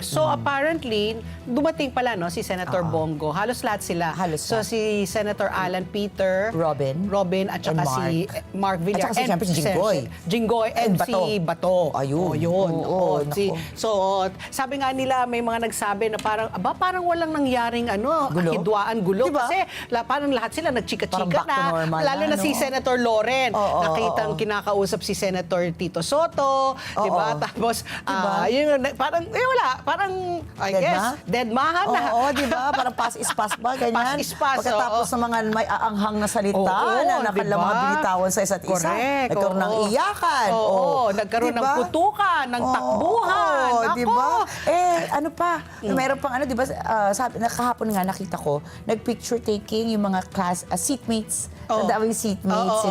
So apparently, dumating pala no si Senator Bongo. Halos lahat sila. Halos so lahat. si Senator Alan Peter, Robin at saka and si Mark Villar. At saka si siyempre si Jinggoy. Jinggoy and And si Bato. Ayun. Oh, yun. Oo, Oo, nako. so sabi nga nila may mga nagsabi na parang walang nangyaring Gulo? hidwaan gulo Diba? kasi parang lahat sila nagchika-chika Parang back to na. normal Lalo na na, si no? Senator Loren. Nakitang oo. kinakausap si Senator Tito Soto, di ba? Oo. Tapos Diba? yun, parang wala, parang I Dead guess ma? deadmahan na. Oo, di ba? Parang pass is pass ba? Ganyan. Pass is pass, Pagkatapos oo. ng mga may aanghang na salita Oo, na nakala diba? mga binitawan sa isa't isa. Correct, Nagkaroon ng oo. iyakan. Oo, nagkaroon ng putukan, ng takbuhan. Oo, Nako. di ba? Ano pa? Meron pang di ba, sabi, kahapon nga nakita ko, nag-picture taking yung mga class, seatmates. Oo. Ang daming seatmates, Oo,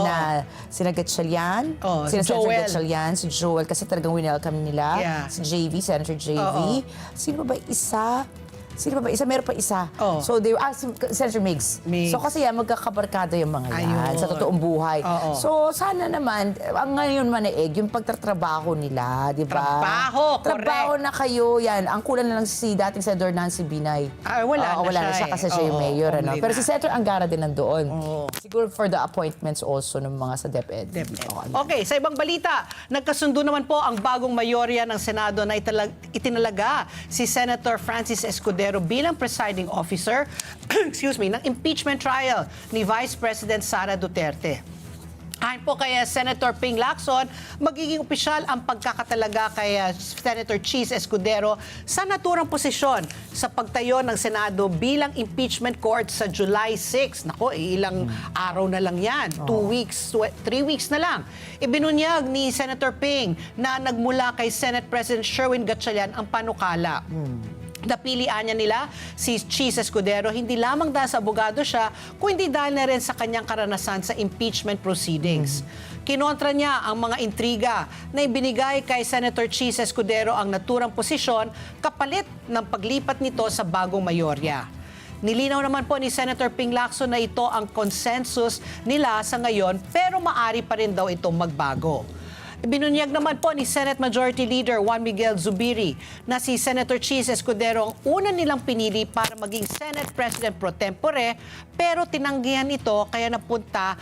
sina Gatchalian, Oo, si sina Senator Joel. Gatchalian, si Joel, kasi talagang winelcome nila. Yeah. Si JV, Senator JV. Oo. Sino ba isa? Meron pa isa. Oo. So, si Senator Migs. Migs. So, kasi yan, magkakabarkada yung mga yan Ayun. sa totoong buhay. Oo. So, sana naman, ang ngayon manaig, yung pagtatrabaho nila, di ba? Trabaho, Trabaho correct. na kayo, yan. Ang kulang na lang si dating Senator Nancy Binay. Wala na wala siya kasi eh. siya yung Oo, mayor. Ano? only Pero na. si Senator Angara din nandoon. Siguro for the appointments also ng mga sa DepEd. Oo. Okay, sa ibang balita, nagkasundo naman po ang bagong mayorya ng Senado na itinalaga si Senator Francis Escudero bilang presiding officer ng impeachment trial ni Vice President Sara Duterte. Ayon po kay Senator Ping Lacson, magiging opisyal ang pagkakatalaga kay Senator Cheese Escudero sa naturang posisyon sa pagtayo ng Senado bilang impeachment court sa July 6. Nako, ilang araw na lang yan. 2 weeks, 3 weeks na lang. Ibinunyag ni Senator Ping na nagmula kay Senate President Sherwin Gatchalian ang panukala. Napilian niya nila si Cheese Escudero hindi lamang dahil sa abogado siya, kundi dahil na rin sa kanyang karanasan sa impeachment proceedings. Kinontra niya ang mga intriga na ibinigay kay Senator Cheese Escudero ang naturang posisyon kapalit ng paglipat nito sa bagong mayorya. Nilinaw naman po ni Senator Ping Lacson na ito ang consensus nila sa ngayon pero maari pa rin daw itong magbago. Ibinunyag naman po ni Senate Majority Leader Juan Miguel Zubiri na si Senator Cheese Escudero ang una nilang pinili para maging Senate President pro tempore pero tinanggihan ito kaya napunta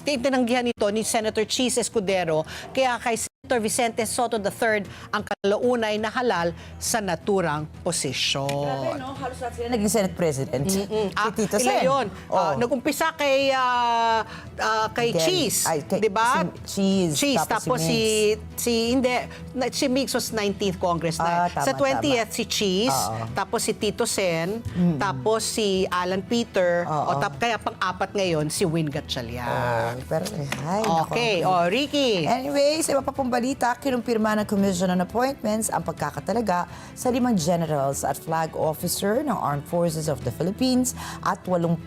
tinanggihan ito ni Senator Cheese Escudero kaya kay Senator Vicente Soto III ang kalaunay na halal sa naturang posisyon. Grabe, no? Halos lahat sila naging Senate President. Si Tito Ilan Sen. yun? Oh. Nag-umpisa kay Again, Cheese, ay, kay- di ba? si Cheese, tapos si si Migs was 19th Congress na. Tama, Sa 20th tama. si Cheese, Oo. tapos si Tito Sen, tapos si Alan Peter, Oo. kaya pang-apat ngayon si Win Gatchalian. Pero, ay, nako. Okay, Ricky. Anyway, sa iba pa pong balita, kinumpirma ng Commission on Appointments ang pagkakatalaga sa 5 generals at flag officer ng Armed Forces of the Philippines at 85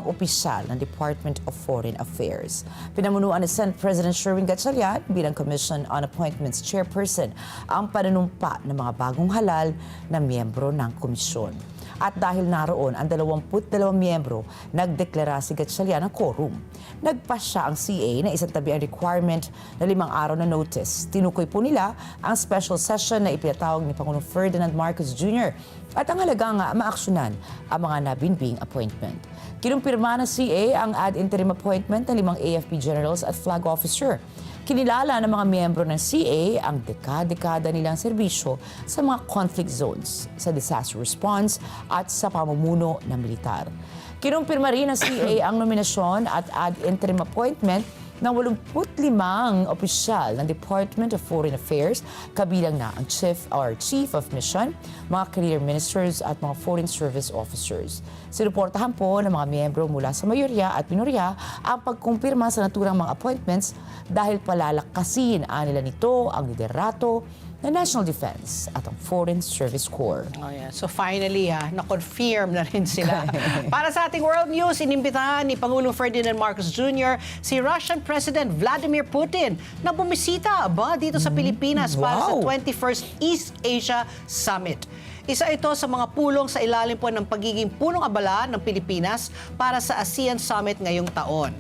opisyal ng Department of Foreign Affairs. Pinamunuan ni Senate President Sherwin Gatchalian bilang Commission on Appointments Chairperson ang pananumpa ng mga bagong halal na miyembro ng komisyon. At dahil naroon ang 22 miyembro, nagdeklara si Gatchalian ng quorum. Nagpasya ang CA na isantabi ang requirement na 5 araw na notice. Tinukoy po nila ang special session na ipinatawag ni Pangulong Ferdinand Marcos Jr. at ang halagang maaksyonan ang mga nabinbing appointment. Kinumpirma ng CA ang ad interim appointment ng 5 AFP generals at flag officer. Kinilala ng mga miyembro ng CA ang dekada-dekada nilang serbisyo sa mga conflict zones, sa disaster response at sa pamumuno ng militar. Kinumpirma rin ng CA ang nominasyon at ad interim appointment ng 85 opisyal ng Department of Foreign Affairs, kabilang na ang Chief of Mission, mga career ministers at mga Foreign Service officers. Sinuportahan po ng mga miyembro mula sa mayorya at minorya ang pagkumpirma sa naturang mga appointments dahil palalakasin nila nito ang liderato ng National Defense at ang Foreign Service Corps. Oh, yeah. So finally, na-confirm na rin sila. Para sa ating world news, inimbitahan ni Pangulong Ferdinand Marcos Jr. si Russian President Vladimir Putin na bumisita dito sa Pilipinas para sa 21st East Asia Summit. Isa ito sa mga pulong sa ilalim po ng pagiging punong-abala ng Pilipinas para sa ASEAN Summit ngayong taon.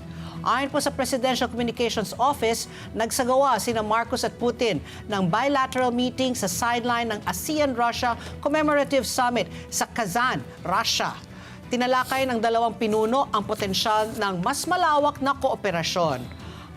Ayon po sa Presidential Communications Office, nagsagawa sina Marcos at Putin ng bilateral meeting sa sideline ng ASEAN-Russia Commemorative Summit sa Kazan, Russia. Tinalakay ng dalawang pinuno ang potensyal ng mas malawak na kooperasyon.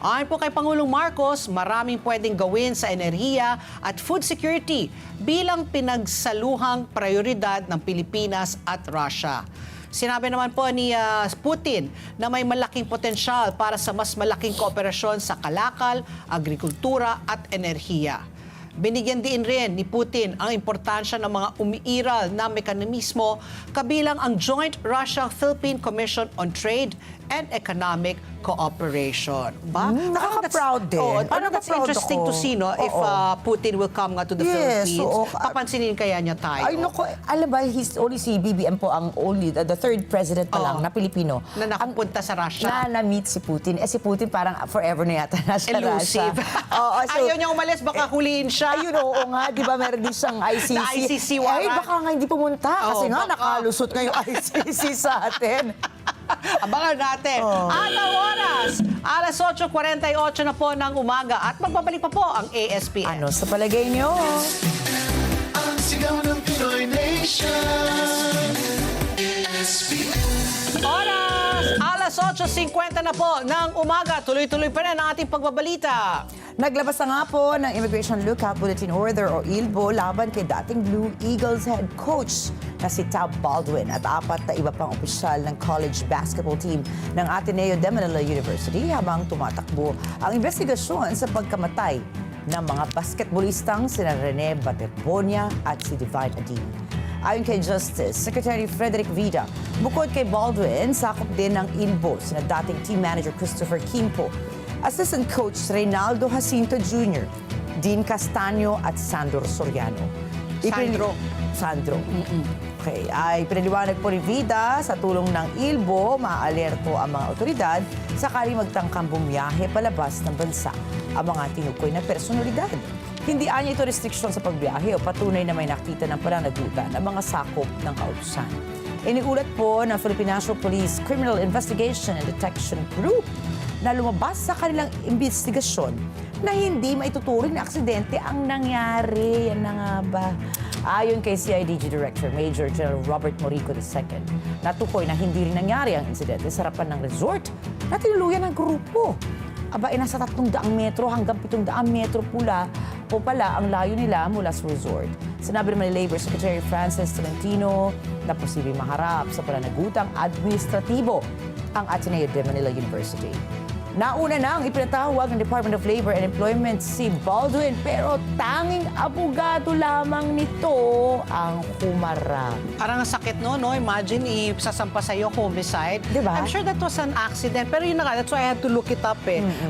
Ayon po kay Pangulong Marcos, maraming pwedeng gawin sa enerhiya at food security bilang pinagsaluhang prioridad ng Pilipinas at Russia. Sinabi naman po ni Putin na may malaking potensyal para sa mas malaking kooperasyon sa kalakal, agrikultura at enerhiya. Binigyan din rin ni Putin ang importansya ng mga umiiral na mekanismo kabilang ang Joint Russia-Philippine Commission on Trade and Economic Cooperation. Nakaka-proud din. Parang that's Nakaka-proud interesting ako. to see, no? If Putin will come nga to the Yes, Philippines, oo. papansinin kaya niya tayo. Ay, naku, alam ba, si BBM po ang the third president pa lang na Pilipino. Na nakapunta sa Russia. Na na-meet si Putin. Si Putin parang forever na yata nasa Russia. Elusive. So, Ayaw niya umalis, baka huliin siya. ayun, oo nga, di ba meron din siyang ICC. Na ICC warrant. Eh, baka nga hindi pumunta kasi Oo, nga baka. nakalusot nga yung ICC sa atin. Abangan natin. At ang oras, alas 8:48 na po ng umaga at magbabalik pa po ang ASPN. Ano sa palagay nyo? Ang sigaw ng Pinoy Nation. ASPN. Oras, alas 8:50 na po ng umaga. Tuloy-tuloy pa rin ang ating pagbabalita. Naglabas na nga po ng Immigration Lookout Bulletin Order o ILBO laban kay dating Blue Eagles head coach na si Tab Baldwin at 4 na iba pang opisyal ng college basketball team ng Ateneo de Manila University habang tumatakbo ang investigasyon sa pagkamatay ng mga basketballistang sina Rene Baterbonia at si Divine Adin. Ayon kay Justice Secretary Frederick Vida, bukod kay Baldwin, sakop din ng ILBO sina dating team manager Christopher Kimpo, Assistant Coach Reynaldo Jacinto Jr., Dean Castaño at Sandro Soriano. Sandro. Okay. Ay pinaliwanag po ni Vida sa tulong ng ILBO, maaalerto ang mga otoridad sakali magtangkang bumiyahe palabas ng bansa ang mga tinukoy na personalidad. Hindi anya ito restriksyon sa pagbiyahe o patunay na may nakita ng pananagutan ng mga sakop ng kautusan. Iniulat po ng Philippine National Police Criminal Investigation and Detection Group na lumabas sa kanilang investigasyon na hindi maituturing na aksidente ang nangyari. Yan na nga ba? Ayon kay CIDG Director Major General Robert Morico II, natukoy na hindi rin nangyari ang insidente sa harapan ng resort na tinuluyan ng grupo. Aba, nasa 300 metro hanggang 700 metro pala ang layo nila mula sa resort. Sinabi naman ni Labor Secretary Francis Tolentino na posibleng maharap sa pananagutang administratibo ang Ateneo de Manila University. Nauna na ang ipinatawag ng Department of Labor and Employment si Baldwin pero tanging abogado lamang nito ang humarap. Parang ang sakit no? Imagine, isasampa sa'yo homicide. Diba? I'm sure that was an accident. Pero yun na nga, that's why I had to look it up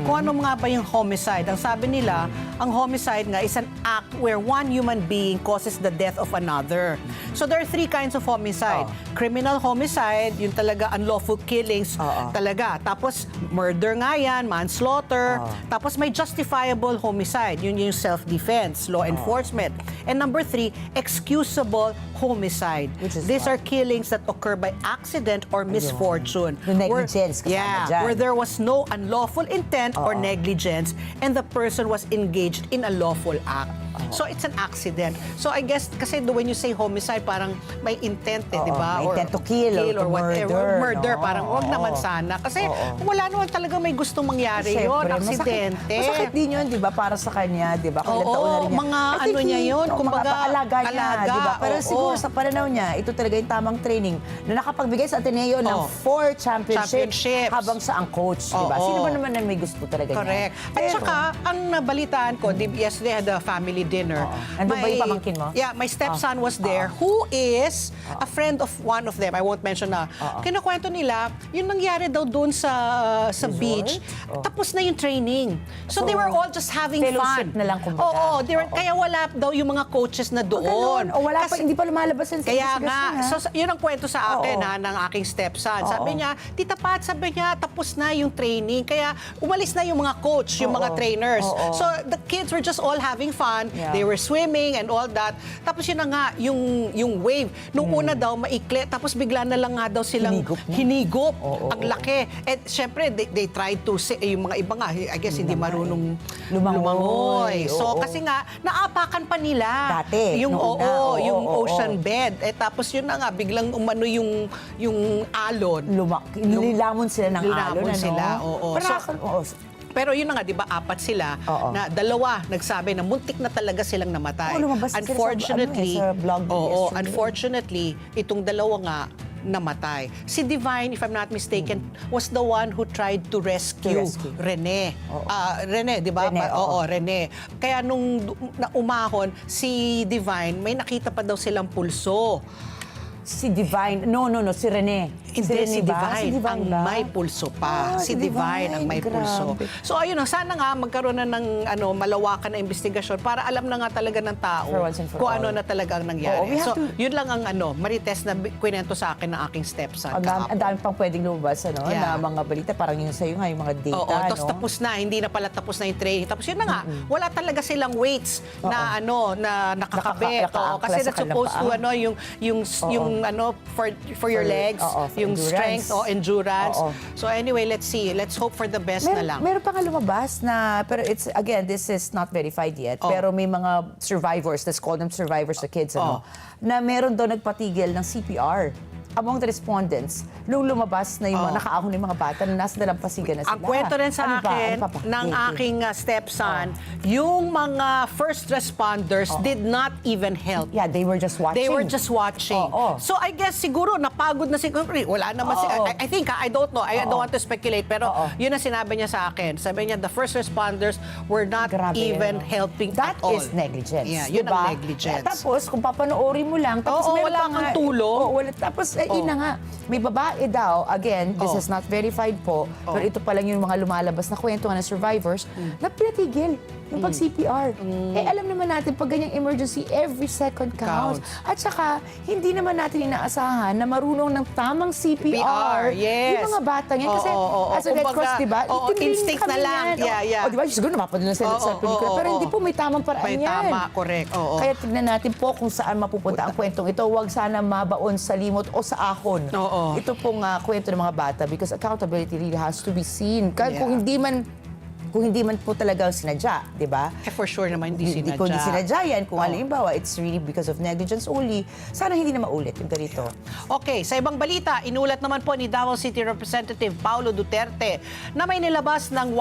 Kung ano nga ba yung homicide. Ang sabi nila, ang homicide nga is an act where one human being causes the death of another. So there are 3 kinds of homicide. Criminal homicide, yung talaga unlawful killings talaga. Tapos murder nga yan, manslaughter. Tapos may justifiable homicide, yun yung self-defense, law enforcement. And number 3, excusable homicide. These are killings that occur by accident or misfortune. Yung negligence kasama dyan. Where there was no unlawful intent or negligence and the person was engaged in a lawful act. So it's an accident. So I guess, kasi when you say homicide, parang may intent di ba? may intent to kill or to whatever. murder, no? Parang wag naman sana. Kasi wala naman talaga may gustong mangyari yun, aksidente. Masakit din yun, di ba, para sa kanya, di ba? Kailan taon na rin niya. Mga I think ano niya yun, kumbaga, mga alaga niya, alaga, di ba? Pero oo. siguro sa pananaw niya, ito talaga yung tamang training na nakapagbigay sa Ateneo ng 4 championships habang siya ang coach, di ba? Oo. Sino ba naman na may gusto talaga Correct. niya? At saka, ang nabalitaan ko, yesterday had a family dinner. Nandun ba yung pamangkin mo? Yeah, my stepson was there, who is a friend of one of them. I won't mention na. Kinukwento nila, yung nangyari daw doon sa beach, tapos na yung training. So they were all just having fellowship fun. na lang, kumbaga. Oo, kaya wala daw yung mga coaches na doon. O wala pa, hindi pa lumalabas yan sa Kaya investigasyon, nga, ha? so yun ang kwento sa akin ng aking stepson. Sabi niya, Tita Pat, sabi niya, tapos na yung training. Kaya umalis na yung mga coach, yung mga trainers. So the kids were just all having fun. Yeah. They were swimming and all that. Tapos yun na nga, yung wave. Nung una daw, maikli. Tapos bigla na lang nga daw silang hinigop. Ang laki. At syempre, they tried to say, yung mga iba nga, I guess hindi marunong lumangoy. So kasi nga, naapakan pa nila. Dati, Yung, nung una. yung ocean bed. Eh tapos yun na nga, biglang umano yung alon. Nilamon sila ng alon, Nilamon sila, oo. Pero yun na nga, di ba, 4 sila, na 2 nagsabi na muntik na talaga silang namatay. Lumabas sila Unfortunately, sa vlog yesterday. unfortunately, itong 2 nga namatay. Si Divine, if I'm not mistaken, was the one who tried to rescue Rene. Rene, di ba? Rene, Rene. Kaya nung umahon, si Divine, may nakita pa daw silang pulso. Si Divine, no, si Rene. Hindi, si ba? Divine, ang ba? may pulso pa. Si Divine ang may pulso. grabe. So ayun, sana nga magkaroon na ng malawakan na investigasyon para alam na nga talaga ng tao For once and for kung all. ano na talaga ang Oo, nangyari. we have So to- yun lang ang kwento na kwento sa akin ng aking stepson. Ang dami pang pwedeng lumabas, Yeah. na mga balita. Parang yung sa'yo nga, yung mga data, Oo, tapos tapos na, hindi na pala tapos na yung training. Tapos yun na nga, wala talaga silang weights na na nakakabit. Oo, kasi Nakaakla sa that's supposed to kanilang yung for your legs, oo, for yung endurance. strength o endurance. Oo. So anyway, let's see. Let's hope for the best na lang. Meron pa nga lumabas na, pero it's, again, this is not verified yet, pero may mga survivors, let's call them survivors, the kids, na meron daw nagpatigil ng CPR among the respondents nung lumabas na yung mga nakaahon yung mga bata na nasa dalampasigan na sila. Ang kwento rin sa Ano ba? akin Ano pa? ng aking stepson, yung mga first responders did not even help. Yeah, they were just watching. They were just watching. Oo. So I guess siguro napagod na siguro. Wala naman I think, I don't know. I don't want to speculate. Pero yun ang sinabi niya sa akin. Sabi niya, the first responders were not Grabe, even ano? helping That at all. is negligence. Yeah, yun diba? ang negligence. Tapos, kung papanoorin mo lang, tapos Oo, meron wala pa kang nga- tulong. Oo, wala. Tapos, yun na nga, may babae daw, again, this is not verified po, pero ito pa lang yung mga lumalabas na kwento nga ng survivors, na pinatigil yung pag-CPR. Eh, alam naman natin, pag ganyang emergency, every second counts. At saka, hindi naman natin inaasahan na marunong ng tamang CPR. yes. Yung mga bata ngayon. Kasi, Oo, as a Red kumbaga, Cross, di ba? oo, itinrain instinct kami na lang. yan. Yeah. O, di ba? Siguro napapanood na sa pelikula. Pero hindi po, may tamang paraan May yan. tama, correct. Oo. Kaya tignan natin po kung saan mapupunta ang kwentong ito. Huwag sana mabaon sa limot o sa ahon. Oo. Ito pong kwento ng mga bata because accountability really has to be seen. Kahit kung hindi man po talaga sinadya, di ba? For sure naman hindi sinadya. Kung hindi sinadya yan, kung halimbawa, it's really because of negligence only, sana hindi na maulit yung ganito. Okay, sa ibang balita, inulat naman po ni Davao City Representative Paulo Duterte na may nilabas ng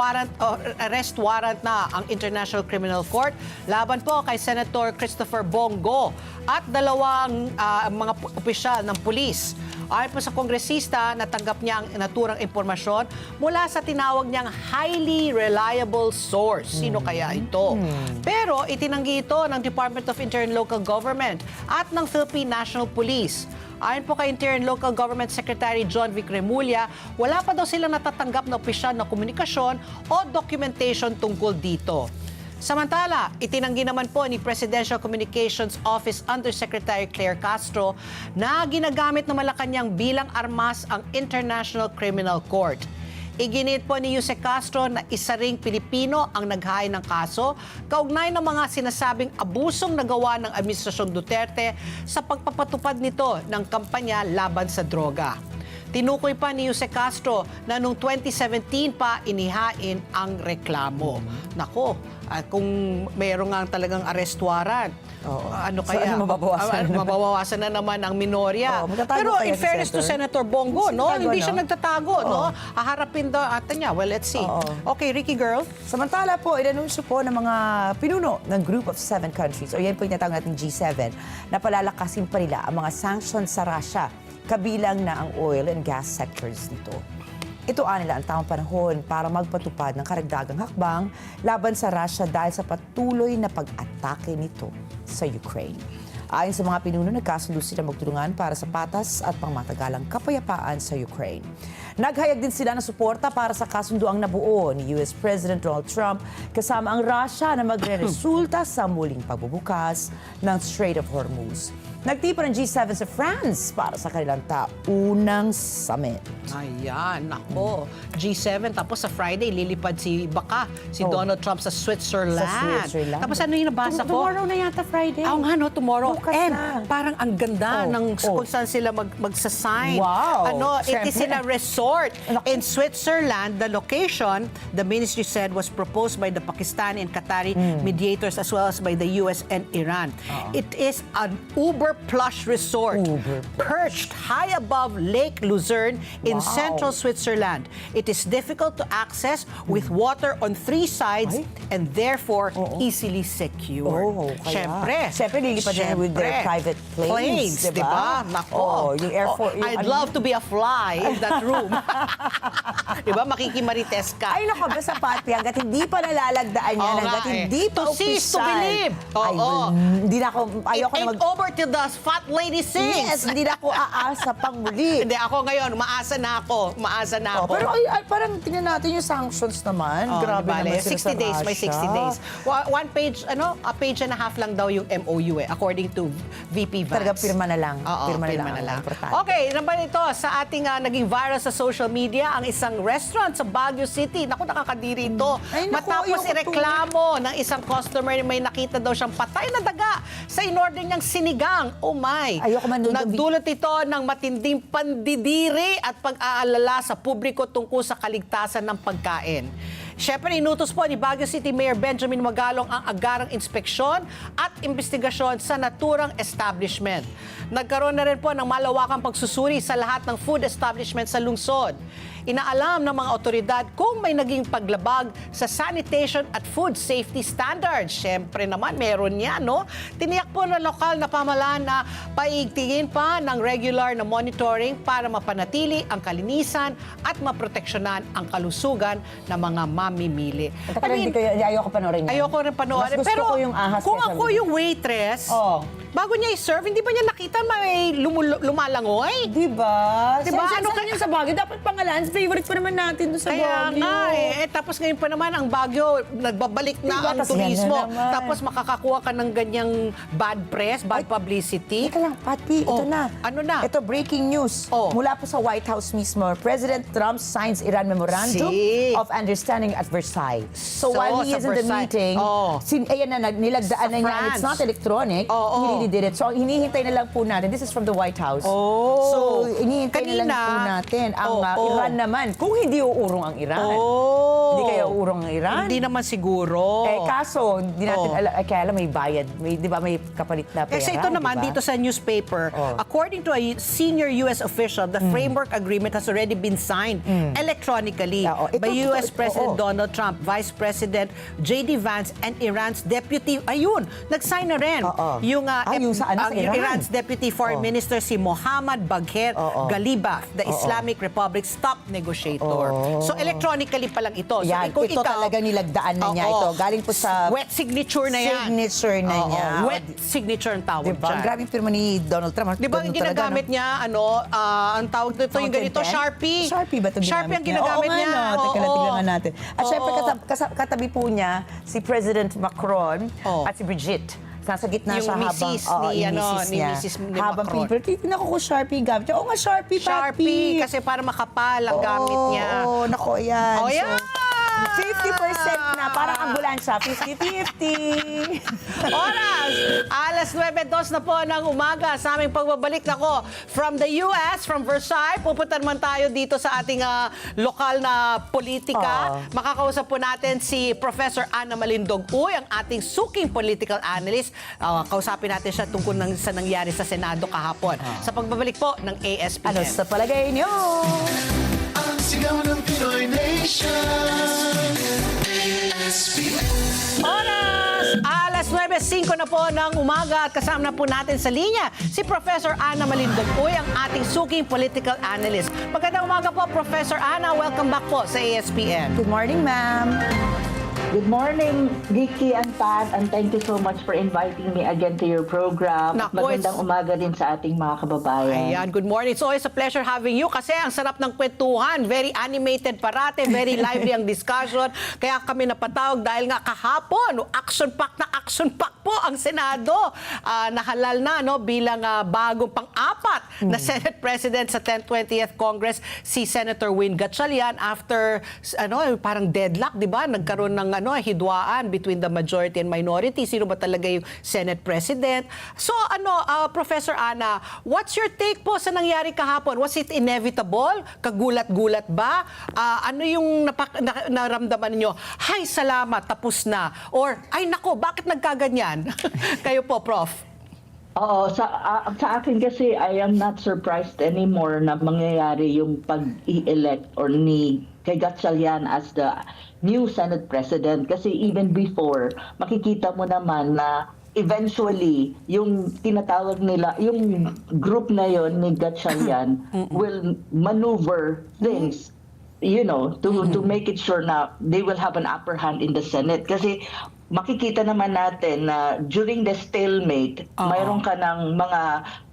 arrest warrant na ang International Criminal Court laban po kay Senator Christopher Bongo at 2 mga opisyal ng pulis. Ayon po sa kongresista, natanggap niya ang naturang impormasyon mula sa tinawag niyang highly reliable source. Sino kaya ito? Pero itinanggi ito ng Department of Interior and Local Government at ng Philippine National Police. Ayon po kay Interior and Local Government Secretary John Vic Remulla, wala pa daw silang natatanggap na opisyal na komunikasyon o documentation tungkol dito. Samantala, itinanggi naman po ni Presidential Communications Office Undersecretary Claire Castro na ginagamit ng Malacanang bilang armas ang International Criminal Court. Iginit po ni Yuse Castro na isa ring Pilipino ang naghain ng kaso kaugnay ng mga sinasabing abusong nagawa ng Administrasyon Duterte sa pagpapatupad nito ng kampanya laban sa droga. Tinukoy pa ni Jose Castro na noong 2017 pa inihain ang reklamo. Nako, kung mayroon nga talagang arrest warrant, ano So, kaya? ano, mababawasan na? Mababawasan na naman ang minorya. Magtatago Pero kaya in si fairness to Senator? Senator Bongo, no? Nagtatago, Hindi no? siya nagtatago, no? Haharapin daw ata niya. Well, let's see. Okay, Ricky girl. Samantala po, inanunsyo po ng mga pinuno ng Group of 7 countries, o yan po yung tinatawag natin G7, na palalakasin pa nila ang mga sanctions sa Russia, kabilang na ang oil and gas sectors nito. Ito nila ang tamang panahon para magpatupad ng karagdagang hakbang laban sa Russia dahil sa patuloy na pag-atake nito sa Ukraine. Ayon sa mga pinuno, nagkasundo sila magtulungan para sa patas at pangmatagalang kapayapaan sa Ukraine. Naghayag din sila ng suporta para sa kasunduang nabuo ni US President Donald Trump kasama ang Russia na magre-resulta sa muling pagbubukas ng Strait of Hormuz. Nagtipa ng G7 sa France para sa kanilang taunang summit. Ayan, nako. G7, tapos sa Friday, lilipad si Donald Trump sa Switzerland. Sa Switzerland. Tapos ano yung nabasa ko? Tomorrow na yata Friday. Oo nga, no, tomorrow. Bukas And na. parang ang ganda ng kung saan sila magsasign. Wow. It is in a Siyempre. resort Naku. in Switzerland. The location, the ministry said, was proposed by the Pakistani and Qatari mediators as well as by the US and Iran. It is an uber-plush resort perched high above Lake Luzerne in Wow. central Switzerland. It is difficult to access with water on 3 sides and therefore easily secure. Siyempre, lilipad na with their private planes, di ba? Nako. Yung Air Force. I'd love to be a fly in that room. Di ba? Makikimarites ka. Ay, naku, basta Pati, hanggat hindi pa nalalagdaan yan, Oo hanggat nga eh. hindi pa To see is to opisyal. believe. Ay, Oo. hindi na ako, ayoko na It ain't over till the fat lady sings. Yes, hindi na ako aasa pang muli. Hindi, ako ngayon, umaasa na ako. Umaasa na ako. Pero ay, parang tingnan natin yung sanctions naman. Grabe bale, naman sila 60 sa days, may 60 Russia. days. One page, a page and a half lang daw yung MOU according to VP Vance. Talaga pirma na lang. Oo, Pirma pirma na lang. Importante. Okay, naman ito, sa ating naging viral sa social media, ang isang restaurant sa Baguio City. Naku, nakakadiri ito. Ay, naku, Matapos ayoko ireklamo ng isang customer, may nakita daw siyang patay na daga sa in-order niyang sinigang. Oh my! Ayoko man doon. Nagdulot ito ng matinding pandidiri at pag-aalala sa publiko tungkol sa kaligtasan ng pagkain. Siyempre, inutos po ni Baguio City Mayor Benjamin Magalong ang agarang inspeksyon at investigasyon sa naturang establishment. Nagkaroon na rin po ng malawakang pagsusuri sa lahat ng food establishment sa lungsod. Inaalam ng mga otoridad kung may naging paglabag sa sanitation at food safety standards. Siyempre naman, meron yan, no? Tiniyak po ng lokal na pamahalaan na paigtingin pa ng regular na monitoring para mapanatili ang kalinisan at maproteksyonan ang kalusugan ng mga mamimili. Ayoko panoorin yan. Ayoko rin panoorin. Mas gusto Pero ko yung ahas kung kaysa ako video. yung waitress, bago niya i-serve, hindi ba niya nakita may lumalangoy? Diba? Diba? Ano kanya sa Baguio? Dapat pangalan. Favorite pa naman natin doon sa Kaya Baguio. nga eh. Tapos ngayon pa naman ang Baguio, nagbabalik na Diba? ang Tas yan na turismo. naman. Tapos makakakuha ka ng ganyang bad press, bad publicity. Teka lang, Pati, ito na. Ano na? Ito, breaking news. Oh. Mula po sa White House mismo, President Trump signs Iran Memorandum Si. of Understanding at Versailles. So, So, while he sa is in the Versailles. meeting, ayan na, nilagdaan Sa na niya, and it's France. not electronic, he really did it. So, hinihintay na lang po natin. This is from the White House. So, hinihintay na lang po natin. Ang Iran naman, kung hindi uurong ang Iran. Hindi kaya uurong ang Iran? Hindi naman siguro. Kaso, hindi natin alam, kaya alam, may bayad. May, di ba, may kapalit na pera. Kasi ito naman, diba? dito sa newspaper, according to a senior U.S. official, the framework agreement has already been signed electronically by U.S. President Donald Trump, Vice President J.D. Vance, and Iran's deputy, nag-sign na rin. Yung, sa Iran? Iran's deputy foreign minister, si Mohammad Bagher Galibaf, the Islamic Republic's top negotiator. So, electronically pa lang ito. So, Yan, kung ito ikaw, talaga nilagdaan na niya ito. Galing po sa wet signature na yan. signature na niya. Wet signature ang tawag Diba? dyan. Grabe yung firma ni Donald Trump. Di ba Ganun ginagamit talaga, niya, ang tawag nito, yung Fountain ganito, pen? Sharpie. Sharpie ba ito Sharpie ang ginagamit niya. Oo nga, no. Teka lang, tignan natin. At Oo. syempre, katabi po niya si President Macron at si Brigitte. Nasa gitna Yung siya misis habang, ni, yung misis ni niya. Mrs. ni Habang Macron. people, titignan ko kung Sharpie gamit niya. Oo nga, Sharpie, Sharpie, kasi para makapal ang gamit niya. Oo, nako, yan. Oh, yan! So, 50% na. Parang ambulansya, 50-50. Oras! Alas 9:02 na po ng umaga sa aming pagbabalik. Nako, from the US, from Versailles, pupunta naman tayo dito sa ating lokal na politika. Makakausap po natin si Professor Ana Malindog Uy, ang ating suking political analyst. Kausapin natin siya tungkol sa nangyari sa Senado kahapon. Sa pagbabalik po ng ASPN. Ano sa palagay niyo? Ang sigaw ng Pinoy Nation. ASPN. Oras! Alas 9:05 na po ng umaga at kasama na po natin sa linya si Professor Ana Malindog Uy, ang ating suking political analyst. Magandang umaga po, Professor Ana. Welcome back po sa ASPN. Good morning, ma'am. Good morning, Vicky and Pat, and thank you so much for inviting me again to your program. Naku, Magandang umaga din sa ating mga kababayan. Ayan, good morning. It's always a pleasure having you kasi ang sarap ng kwentuhan. Very animated parate, very lively ang discussion. Kaya kami napatawag dahil nga kahapon, action pack po ang Senado. Nahalal na bilang bagong pang-apat na Senate President sa 10th-20th Congress, si Senator Win Gatchalian after parang deadlock, di ba? Nagkaroon ng hidwaan between the majority and minority. Sino ba talaga yung Senate President? So, Professor Ana, what's your take po sa nangyari kahapon? Was it inevitable? Kagulat-gulat ba? Ano yung naramdaman niyo? Hay, salamat, tapos na. Or, ay nako, bakit nagkaganyan? Kayo po, Prof. Oo, sa akin kasi, I am not surprised anymore na mangyayari yung pag-i-elect or ni kay Gatchalian as the new Senate President. Kasi even before, makikita mo naman na eventually, yung tinatawag nila, yung group na yon ni Gatchalian will maneuver things, to make it sure na they will have an upper hand in the Senate. Kasi makikita naman natin na during the stalemate, mayroon ka ng mga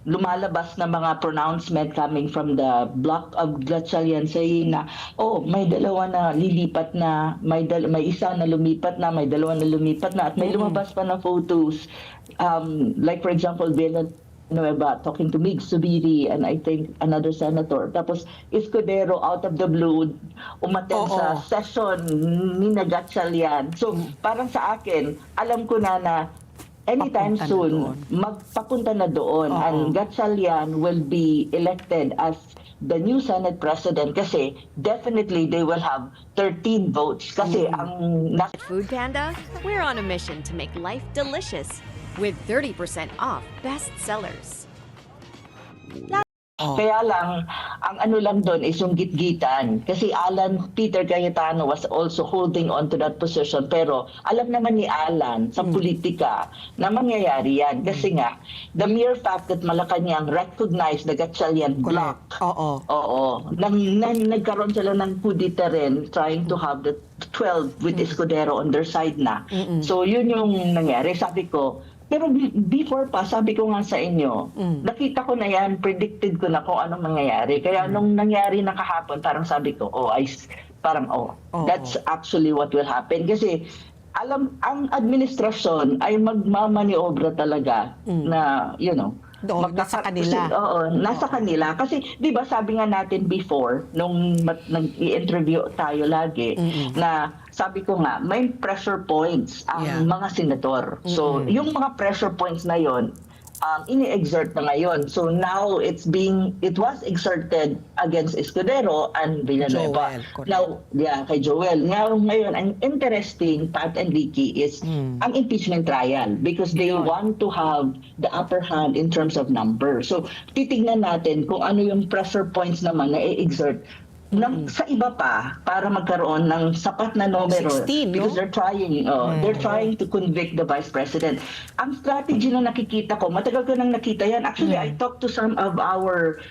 lumalabas na mga pronouncement coming from the block of Gatchalian saying na, may dalawa na lilipat na, may isa na lumipat na, may dalawa na lumipat na, at may lumabas pa na photos. Like for example, Villanueva talking to Mig Subiri and I think another senator. Tapos Escudero out of the blue umattend sa session ni Gatchalian. So parang sa akin, alam ko na anytime soon, magpapunta na doon. And Gatchalian will be elected as the new Senate President kasi definitely they will have 13 votes. Kasi ang Food Panda, we're on a mission to make life delicious with 30% off best sellers. Kaya lang, ang ano lang doon is yung gitgitan. Kasi Peter Cayetano was also holding on to that position. Pero alam naman ni Alan sa politika na mangyayari yan. Kasi nga, the mere fact that Malacanang recognized the Gatchalian block. Nagkaroon sila ng kudita rin trying to have the 12 with Escudero on their side na. So yun yung nangyari. Sabi ko, pero before pa, sabi ko nga sa inyo, nakita ko na yan, predicted ko na kung anong mangyayari. Kaya nung nangyari na kahapon, parang sabi ko, that's actually what will happen. Kasi ang administrasyon ay magmamaniobra talaga na, nasa kanila. Nasa kanila. Kasi, di ba sabi nga natin before, nung nag-i-interview tayo lagi, na sabi ko nga, may pressure points ang mga senador. So, yung mga pressure points na yon, ini-exert na ngayon. So now it was exerted against Escudero and Villanueva. Now, kay Joel. Now, ngayon, ang interesting, Pat and Vicky, is ang impeachment trial because they want to have the upper hand in terms of number. So, titignan natin kung ano yung pressure points naman na i-exert sa iba pa para magkaroon ng sapat na numero 16, because they're trying to convict the vice president. Ang strategy na nakikita ko, matagal ko nang nakita yan. Actually, I talked to some of our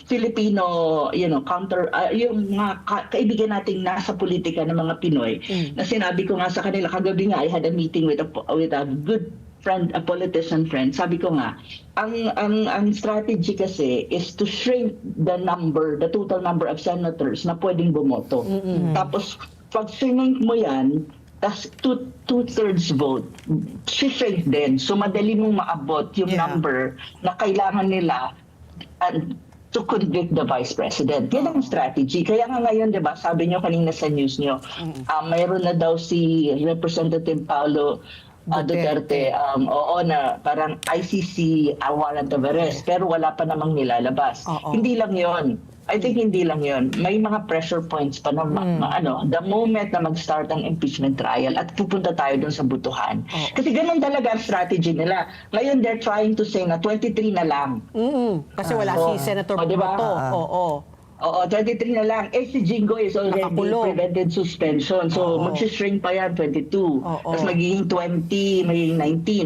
Filipino, yung mga kaibigan nating nasa politika ng mga Pinoy na sinabi ko nga sa kanila, kagabi nga I had a meeting with a good friend, a politician friend, sabi ko nga, ang strategy kasi is to shrink the total number of senators na pwedeng bumoto. Tapos, pag shrink mo yan, tas two-thirds vote, shrink din. So, madali mong maabot yung number na kailangan nila to convict the vice president. Yan ang strategy. Kaya nga ngayon, di ba, sabi nyo kanina sa news nyo, mayroon na daw si Representative Paulo Duterte, oo, na parang ICC warrant of arrest, pero wala pa namang nilalabas. Hindi lang yon. I think hindi lang yon. May mga pressure points pa na the moment na mag-start ang impeachment trial at pupunta tayo dun sa butuhan. Kasi ganun talaga ang strategy nila. Ngayon, they're trying to say na 23 na lang. Kasi wala si Senator diba? Boto. Oo, 23 na lang. Si Jinggoy is already Nakakulong. prevented suspension. So, mag-shrink pa yan, 22. Tapos magiging 20, magiging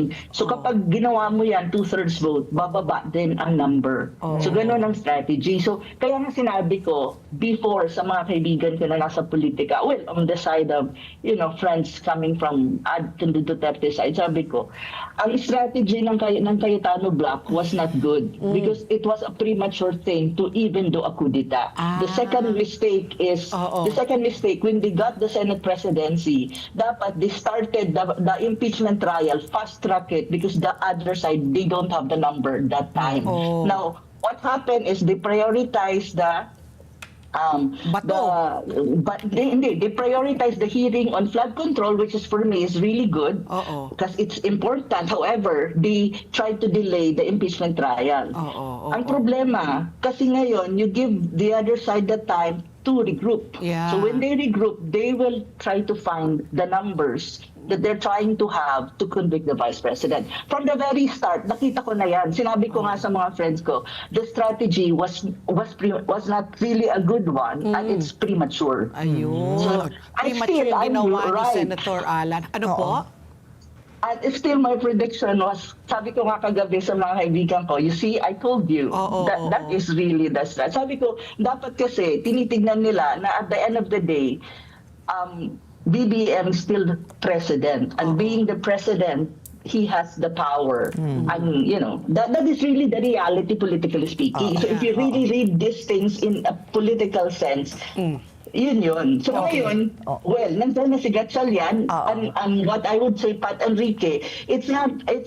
19. So, kapag ginawa mo yan, 2/3 vote, bababa din ang number. So, ganun ang strategy. So, kaya nga sinabi ko, before sa mga kaibigan ko na nasa politika, well, on the side of, friends coming from the Duterte side, sabi ko, ang strategy ng Cayetano Block was not good because it was a premature thing to even do a coup d'etat. The second mistake is when they got the Senate presidency, dapat they started the impeachment trial, fast track it because the other side, they don't have the number that time. Now, what happened is they prioritize they prioritize the hearing on flood control, which is for me is really good because it's important. However, they try to delay the impeachment trial. Ang problema, kasi ngayon, you give the other side the time to regroup. So when they regroup, they will try to find the numbers that they're trying to have to convict the vice president. From the very start, nakita ko na yan. Sinabi ko nga sa mga friends ko, the strategy was not really a good one and it's premature. Ayun. So, Premature yung ginawa ni right. Senator Alan. Ano po? And still, my prediction was, sabi ko nga kagabi sa mga kaibigan ko, you see, I told you, that is really the strategy. Sabi ko, dapat kasi, tinitignan nila na at the end of the day, BBM is still the president. And being the president, he has the power. And, that is really the reality, politically speaking. So if you really read these things in a political sense, yun. So ngayon, well, nandun na si Gatchalian, and what I would say, Pat Enrique, it's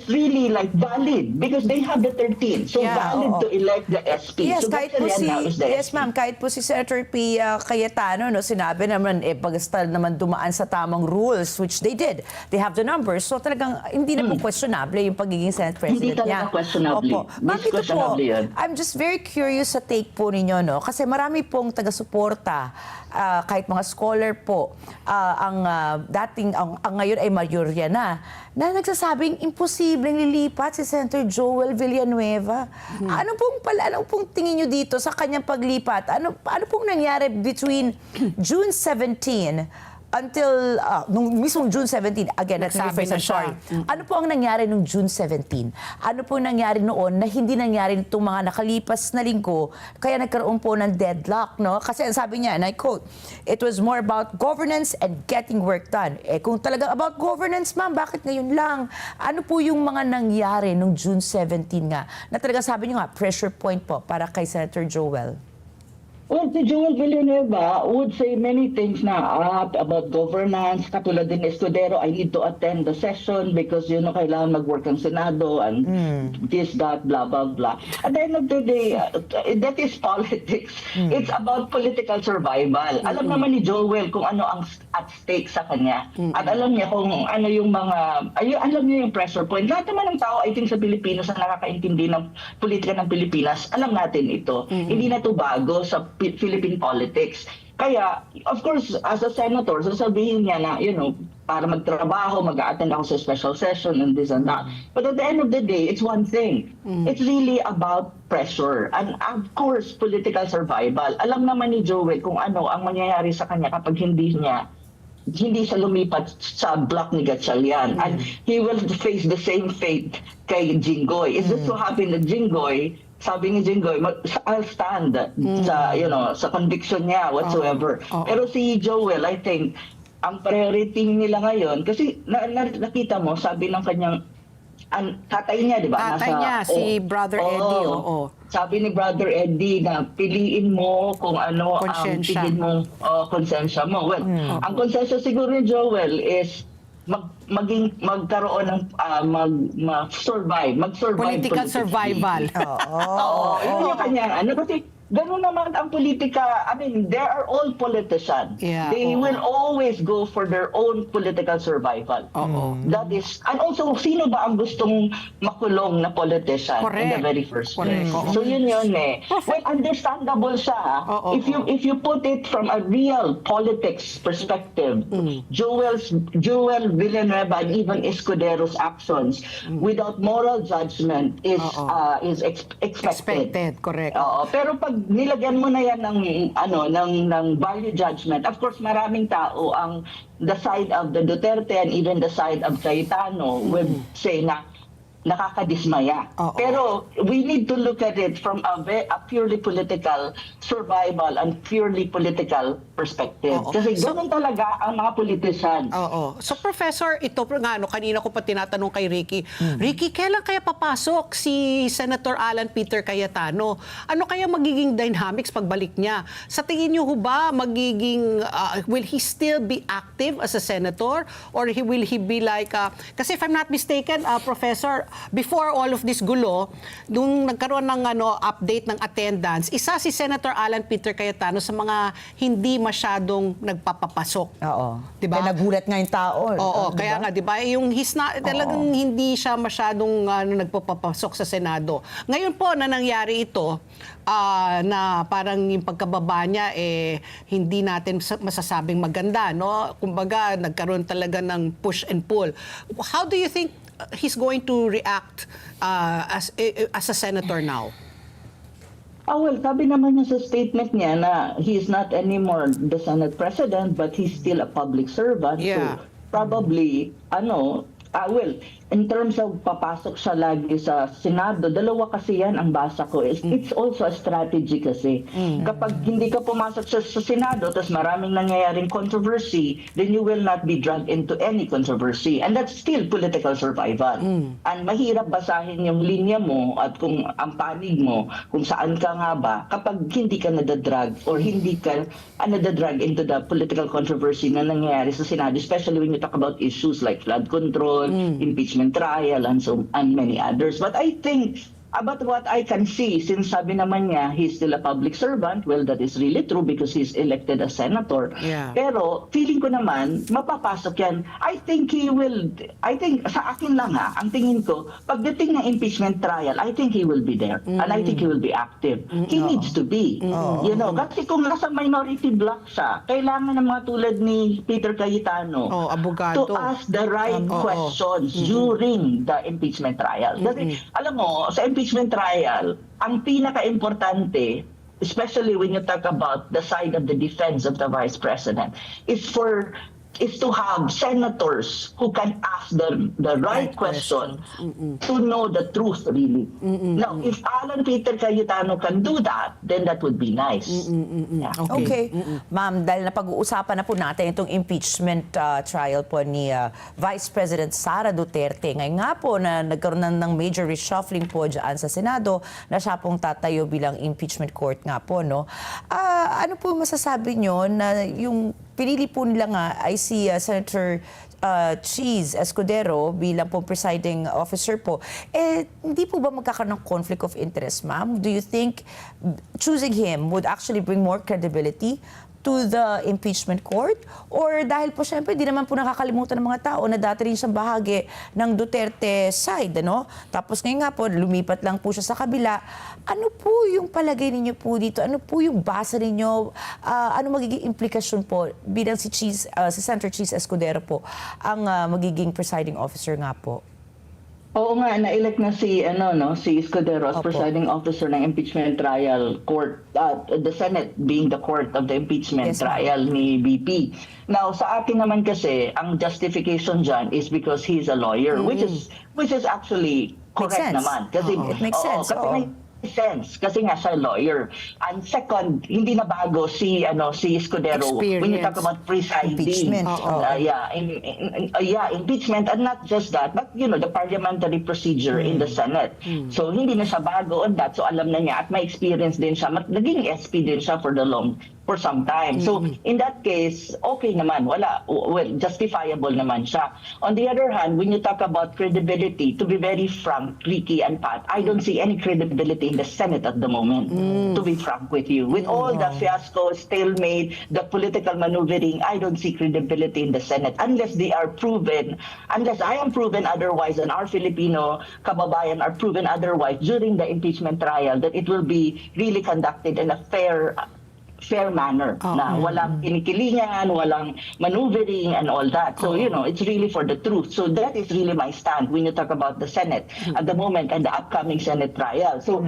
really like valid because they have the 13. So valid to elect the SP. Yes, so kahit po now is the yes, SP. ma'am, kahit po si Senator P. Cayetano, sinabi naman, basta naman dumaan sa tamang rules, which they did. They have the numbers. So talagang hindi na po questionable yung pagiging Senate President Hindi niya. talaga questionable. Ma'am, ito po, Questionable yan. I'm just very curious sa take po ninyo, no? Kasi marami pong taga-suporta, kahit mga scholar po, ang ngayon ay mayorya na nagsasabing imposibleng lilipat si Senator Joel Villanueva. Ano pong tingin nyo dito sa kanyang paglipat? Ano pong nangyari between June 17 until nung mismong June 17, again, let's Nagsabi rephrase, na I'm sorry. siya. Ano po ang nangyari nung June 17? Ano po ang nangyari noon na hindi nangyari nitong mga nakalipas na linggo, kaya nagkaroon po ng deadlock, no? Kasi ang sabi niya, and I quote, "It was more about governance and getting work done." Kung talagang about governance, ma'am, bakit ngayon lang? Ano po yung mga nangyari nung June 17 nga? Na talagang sabi niyo nga, pressure point po para kay Senator Joel. Well, si Joel Villanueva would say many things na about governance. Katulad din Escudero, I need to attend the session because, kailangan mag-work ang Senado and this, that, blah, blah, blah. At the end of the day, that is politics. It's about political survival. Alam naman ni Joel kung ano ang at stake sa kanya. At alam niya kung ano yung alam niya yung pressure point. Lahat naman ng tao, I think, sa Pilipinas na nakakaintindi ng politika ng Pilipinas, alam natin ito. Hindi na ito bago sa Philippine politics. Kaya, of course, as a senator, sasabihin niya na, para magtrabaho, mag-a-attend ako sa special session and this and that. But at the end of the day, it's one thing. It's really about pressure. And of course, political survival. Alam naman ni Joel kung ano ang mangyayari sa kanya kapag hindi siya lumipat sa block ni Gatchalian. And he will face the same fate kay Jinggoy. It's just so happen that Jinggoy, sabi ni Jinggoy, I'll stand sa conviction niya whatsoever. Pero si Joel, I think, ang priority nila ngayon, kasi nakita mo, sabi ng kanyang tatay niya, di ba? Tatay niya, si Brother Eddie. Sabi ni Brother Eddie na piliin mo kung ano ang Konsensya. tingin mong konsensya mo. Well, ang konsensya siguro ni Joel is magkaroon ng mag-survive Political survival. Oo, yun yung kanyang kasi ganun naman ang politika. I mean, they are all politicians. Yeah, They will always go for their own political survival. That is, and also, sino ba ang gustong makulong na politician in the very first place? So yun eh. Well, understandable siya. If you put it from a real politics perspective, Joel Villanueva and even Escudero's actions without moral judgment is expected. Correct. Pero pag nilagyan mo na yan ng value judgment, of course maraming tao ang the side of the Duterte and even the side of Cayetano would say na nakakadismaya. Pero we need to look at it from a purely political survival and purely political perspective. Kasi ganun talaga ang mga politician. So Professor, ito nga kanina ko pa tinatanong kay Ricky. Ricky, kailan kaya papasok si Senator Alan Peter Cayetano? Ano kaya magiging dynamics pagbalik niya? Sa tingin niyo ba magiging will he still be active as a senator or will he be like kasi if I'm not mistaken, Professor, before all of this gulo, nung nagkaroon ng update ng attendance, isa si Senator Alan Peter Cayetano sa mga hindi masyadong nagpapapasok. Diba? Kaya nagulat nga yung tao. Kaya nga, diba? Yung talagang hindi siya masyadong nagpapapasok sa Senado. Ngayon po na nangyari ito, na parang yung pagkababa niya, hindi natin masasabing maganda, no? Kumbaga, nagkaroon talaga ng push and pull. How do you think he's going to react as a senator now? Well, sabi naman niya sa statement niya na he's not anymore the Senate President, but he's still a public servant. Yeah. So, probably, well, in terms of papasok siya lagi sa Senado, dalawa kasi yan ang basa ko. It's also a strategy kasi. Kapag hindi ka pumasok sa Senado, tapos maraming nangyayaring controversy, then you will not be dragged into any controversy. And that's still political survival. And mahirap basahin yung linya mo at kung ang panig mo, kung saan ka nga ba, kapag hindi ka nadadrag or hindi ka nadadrag into the political controversy na nangyayari sa Senado, especially when you talk about issues like flood control, impeachment trial, and many others. But I think, about what I can see, since sabi naman niya, he's still a public servant, well, that is really true because he's elected as senator. Yeah. Pero, feeling ko naman, mapapasok yan. I think sa akin lang ang tingin ko, pagdating ng impeachment trial, I think he will be there. And I think he will be active. He needs to be. You know, kasi kung nasa minority block siya, kailangan ng mga tulad ni Peter Cayetano abogado, to ask the right questions during the impeachment trial. Kasi, alam mo, sa impeachment trial, ang pinaka-importante, especially when you talk about the side of the defense of the Vice President, is to have senators who can ask the right question to know the truth, really. Now, if Alan Peter Cayetano can do that, then that would be nice. Yeah. Okay. Ma'am, dahil napag-uusapan na po natin itong impeachment trial po ni Vice President Sara Duterte. Ngayon nga po na nagkaroon ng major reshuffling po dyan sa Senado na siya pong tatayo bilang impeachment court nga po, no? Ano po masasabi nyo na yung pinili po nila nga ay si Senator Cheese Escudero bilang po presiding officer po, hindi po ba magkakaroon ng conflict of interest, ma'am? Do you think choosing him would actually bring more credibility to the impeachment court? Or dahil po syempre, di naman po nakakalimutan ng mga tao na dati rin siyang bahagi ng Duterte side, ano? Tapos ngayon nga po, lumipat lang po siya sa kabila. Ano po yung palagay ninyo po dito? Ano po yung basa ninyo? Ano magiging implikasyon po bilang si Senator Cheese Escudero po ang magiging presiding officer nga po? Oo nga, na-elect na si Escudero as presiding officer ng impeachment trial court, the Senate being the court of the impeachment trial ni BP. Now, sa akin naman kasi, ang justification dyan is because he's a lawyer, which is actually correct naman. Kasi, it makes sense. Kasi nga siya lawyer. And second, hindi na bago si Escudero when you talk about presiding. Impeachment. Impeachment, and not just that, but the parliamentary procedure in the Senate. So hindi na siya bago on that. So alam na niya at may experience din siya. Naging SP din siya for for some time. So in that case, okay naman, justifiable naman siya. On the other hand, when you talk about credibility, to be very frank, Ricky and Pat, I don't see any credibility in the Senate at the moment, to be frank with you. With all the fiasco, stalemate, the political maneuvering, I don't see credibility in the Senate unless I am proven otherwise and our Filipino kababayan are proven otherwise during the impeachment trial, that it will be really conducted in a fair manner, na walang kinikilingan, walang maneuvering and all that. So, it's really for the truth. So that is really my stand when you talk about the Senate at the moment and the upcoming Senate trial. So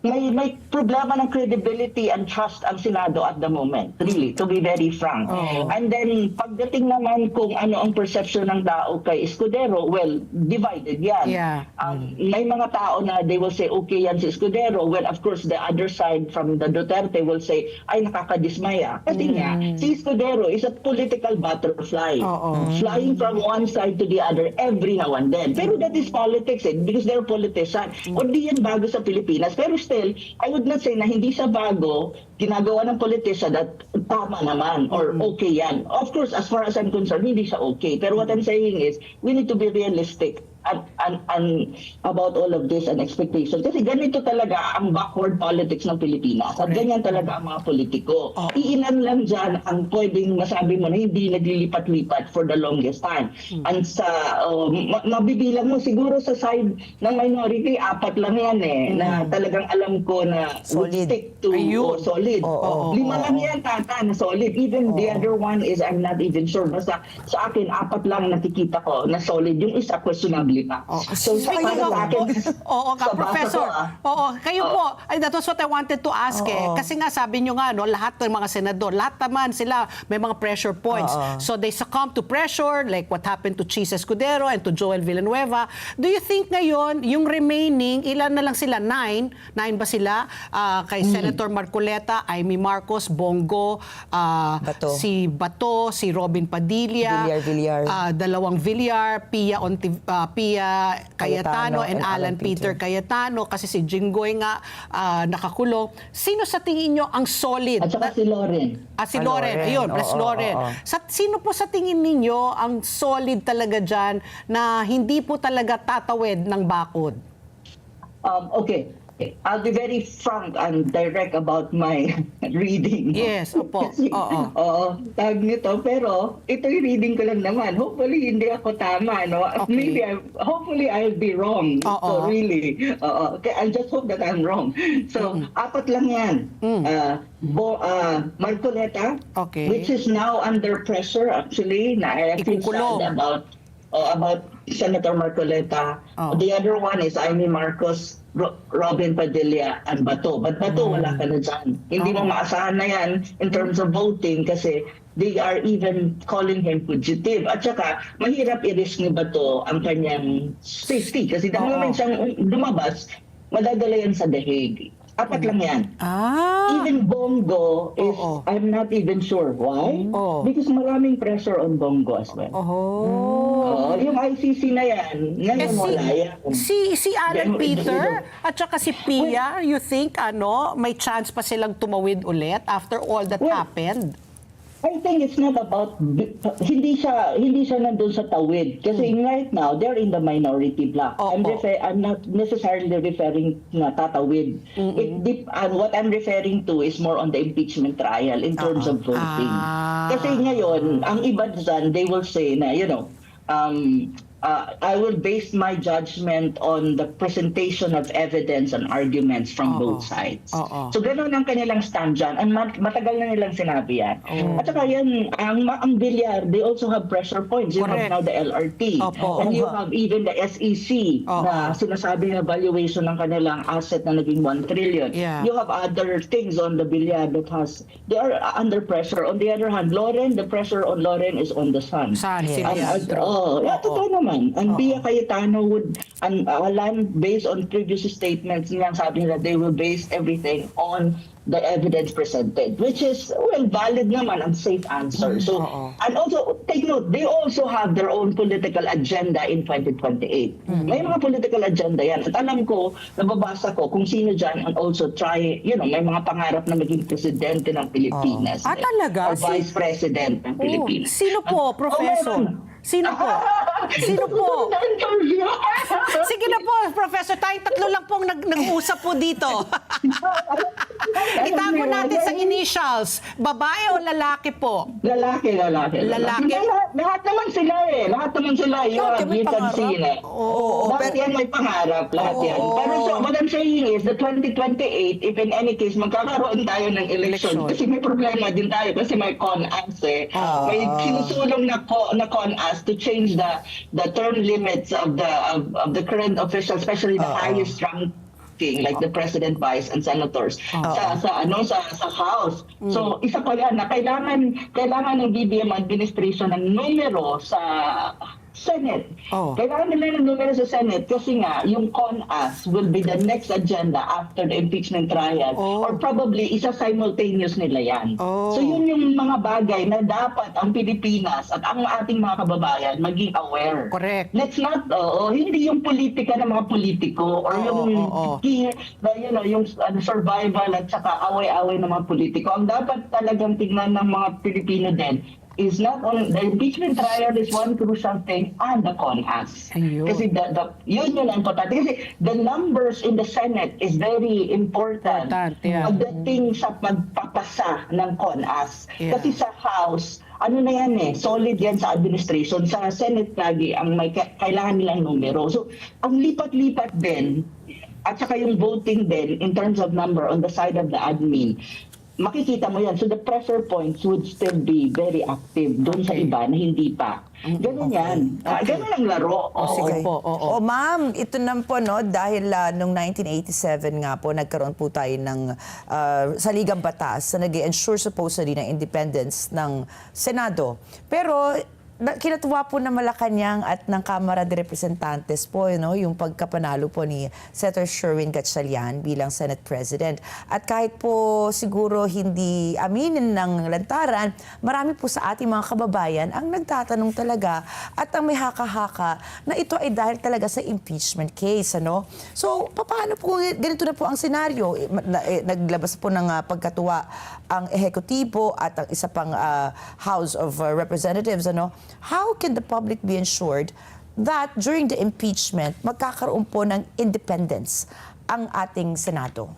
may problema ng credibility and trust ang Senado at the moment, really, to be very frank. And then, pagdating naman kung ano ang perception ng tao kay Escudero, well, divided yan. Yeah. May mga tao na they will say, okay yan si Escudero. Well, of course, the other side from the Duterte will say, ay, nakakadismaya. Kasi nga, si Escudero is a political butterfly. Flying from one side to the other every now and then. Pero that is politics because they're politicians. O di yan bago sa Pilipinas. Pero still, I would not say na hindi siya bago, ginagawa ng politician at tama naman or okay yan. Of course, as far as I'm concerned, hindi siya okay. Pero what I'm saying is, we need to be realistic and about all of this and expectations. Kasi ganito talaga ang backward politics ng Pilipinas. At ganyan talaga ang mga politiko. Iilan lang dyan ang pwedeng masabi mo na hindi naglilipat-lipat for the longest time. And sa, mabibilang mo siguro sa side ng minority, 4 lang yan na talagang alam ko na would stick to solid. 5 lang yan, Tata, na solid. Even the other one is, I'm not even sure. Basta sa akin, 4 lang nakikita ko na solid. Yung isa, questionable pa. So, Speaking of, Professor, kayo po, that was what I wanted to ask Kasi nga sabi nyo nga, lahat ng mga senador, lahat naman sila may mga pressure points. So they succumb to pressure, like what happened to Chis Escudero and to Joel Villanueva. Do you think ngayon, yung remaining, ilan na lang sila? 9 ba sila? Kay Senator Marcoleta, Amy Marcos, Bongo, si Bato, si Robin Padilla, Villar. 2 Villar, Pia Cayetano and Alan Peter Cayetano, kasi si Jinggoy nga nakakulong. Sino sa tingin nyo ang solid? At saka si Loren. Si Loren, ayun, plus Loren. Sino po sa tingin ninyo ang solid talaga dyan na hindi po talaga tatawid ng bakod? Okay. I'll be very frank and direct about my reading. Yes, opo. Tag nito. Pero ito yung reading ko lang naman. Hopefully, hindi ako tama. No? Okay. Hopefully, I'll be wrong. So really, okay, I'll just hope that I'm wrong. So, 4 lang yan. Marcoleta, which is now under pressure actually, na I feel sad about Senator Marcoleta. The other one is Amy Marcos, Robin Padilla, and Bato. But Bato, wala ka na dyan. Hindi mo maasahan na yan in terms of voting kasi they are even calling him fugitive. At saka, mahirap i-risk ni Bato ang kanyang safety. Kasi the moment siyang lumabas, madadala yan sa The Hague. 4 lang yan. Even Bongo is, I'm not even sure. Why? Because maraming pressure on Bongo as well. Yung ICC na yan, ngayon wala yan. Si Alan Peter at saka si Pia, you think may chance pa silang tumawid ulit after all that happened? I think it's not about, hindi siya nandun sa tawid. Kasi right now, they're in the minority block. I'm not necessarily referring na tatawid. What I'm referring to is more on the impeachment trial in terms of voting. Kasi ngayon, ang iba dyan, they will say na, I will base my judgment on the presentation of evidence and arguments from both sides. So gano'n ang kanilang stand dyan. And matagal na nilang sinabi yan. At saka yan, ang Villar, they also have pressure points. You have now the LRT. And you have even the SEC na sinasabi na valuation ng kanilang asset na naging 1 trillion. You have other things on the Villar that they are under pressure. On the other hand, Loren, the pressure on Loren is on the Sun. Totoo naman. naman. Ang Pia Cayetano would, alam, based on previous statements niya, sabi nila they will base everything on the evidence presented, which is, well, valid naman ang safe answer. So, and also, take note, they also have their own political agenda in 2028. May mga political agenda yan. At alam ko, nababasa ko kung sino dyan and also try, may mga pangarap na maging presidente ng Pilipinas. Talaga? Or vice president ng Pilipinas. Sino po, Professor? Sino po? Sino po? Sige na po, Professor. Tayong tatlo lang pong nag-usap po dito. Itago natin sa initials. Babae o lalaki po? Lalaki. Lalaki? Lahat naman sila eh. Lahat naman sila. You can see na. Lahat yan may pangarap. Lahat yan. Pero so, what I'm saying is, the 2028, if in any case, magkakaroon tayo ng election. Kasi may problema din tayo. Kasi may CONAS eh. May sinusulong na CONAS to change the term limits of the current officials, especially the highest ranking, like the president, vice, and senators sa House. So isa pa yan na kailangan ng BBM administration ng numero sa Senate. Kailangan nila ng numero sa Senate kasi nga yung CONAS will be the next agenda after the impeachment trial or probably isa-simultaneous nila yan. So yun yung mga bagay na dapat ang Pilipinas at ang ating mga kababayan maging aware. Correct. Let's not, hindi yung politika ng mga politiko or yung survival at saka away-away ng mga politiko. Ang dapat talagang tignan ng mga Pilipino din is not only the impeachment trial is one crucial thing and the CONAS. Kasi yun yung importante. Kasi the numbers in the Senate is very important. Pagdating sa pagpapasa ng CONAS. Kasi sa House, ano na yan solid yan sa administration. Sa Senate lagi, ang may kailangan nilang numero. So, ang lipat-lipat din, at saka yung voting din in terms of number on the side of the admin, makikita mo yan. So the pressure points would still be very active doon sa iba na hindi pa. Ganun yan. Ganun ang laro. Sige po. Ma'am, ito na po, dahil noong 1987 nga po, nagkaroon po tayo ng saligang batas na nag-ensure supposedly ng independence ng Senado. Pero kinatuwa po ng Malacanang at ng Kamara de Representantes po, yung pagkapanalo po ni Senator Sherwin Gatchalian bilang Senate President. At kahit po siguro hindi aminin ng lantaran, marami po sa ating mga kababayan ang nagtatanong talaga at ang may haka-haka na ito ay dahil talaga sa impeachment case. So, paano po, ganito na po ang senaryo? Naglabas po ng pagkatuwa ang ehekutibo at ang isa pang House of Representatives. How can the public be ensured that during the impeachment, magkakaroon po ng independence ang ating Senado?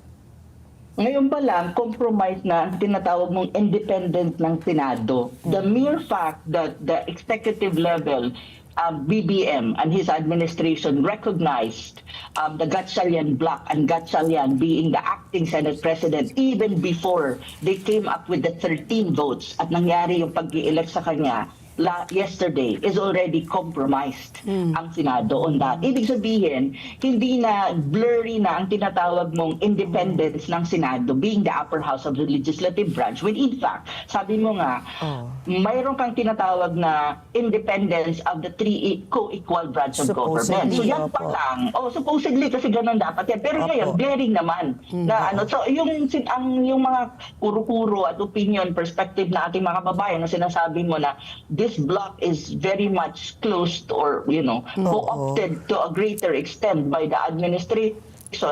Ngayon pa lang, compromise na tinatawag mong independent ng Senado. The mere fact that the executive level, BBM and his administration recognized the Gatchalian bloc and Gatchalian being the acting Senate President even before they came up with the 13 votes at nangyari yung pag-i-elect sa kanya yesterday is already compromised ang Senado on that. Ibig sabihin, hindi na blurry na ang tinatawag mong independence ng Senado being the upper house of the legislative branch when in fact, sabi mo nga, mayroon kang tinatawag na independence of the three co-equal branch of government. So yan pa lang. Supposedly kasi ganun dapat yan. Pero ngayon, glaring naman. So yung mga kuro-kuro at opinion perspective na ating mga kababayan na sinasabi mo na this bloc is very much closed or, co-opted to a greater extent by the administration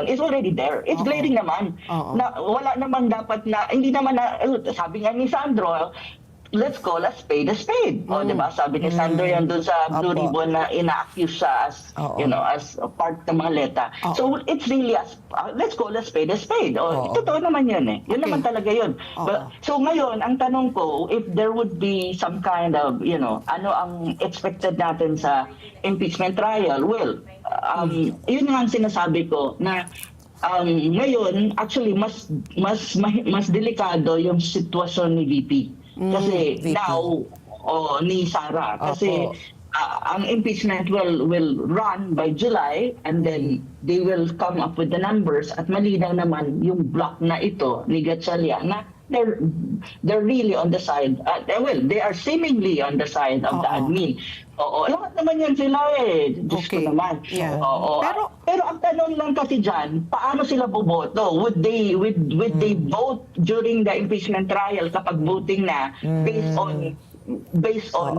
is already there. It's glaring naman. Na wala naman dapat na, hindi naman na, sabi nga ni Sandro, let's call a spade a spade. Diba? Sabi ni Sandro yan doon sa Blue Ribbon na ina-accuse siya as, as a part ng mga leta. So, it's really, let's call a spade a spade. Totoo naman yun Yun naman talaga yun. So, ngayon, ang tanong ko, if there would be some kind of, ano ang expected natin sa impeachment trial? Well, yun nga ang sinasabi ko na ngayon, actually, mas delikado yung sitwasyon ni VP. Kasi now, ni Sara, kasi ang impeachment will run by July and then they will come up with the numbers at malinaw naman yung block na ito ni Gatchalian na they're really on the side, they are seemingly on the side of the admin. Oo, lahat naman yan sila eh. Diyos ko Okay. naman. Yeah. Oo. Pero- Pero ang tanong lang kasi dyan, paano sila boboto? Would they vote during the impeachment trial kapag voting na based on based on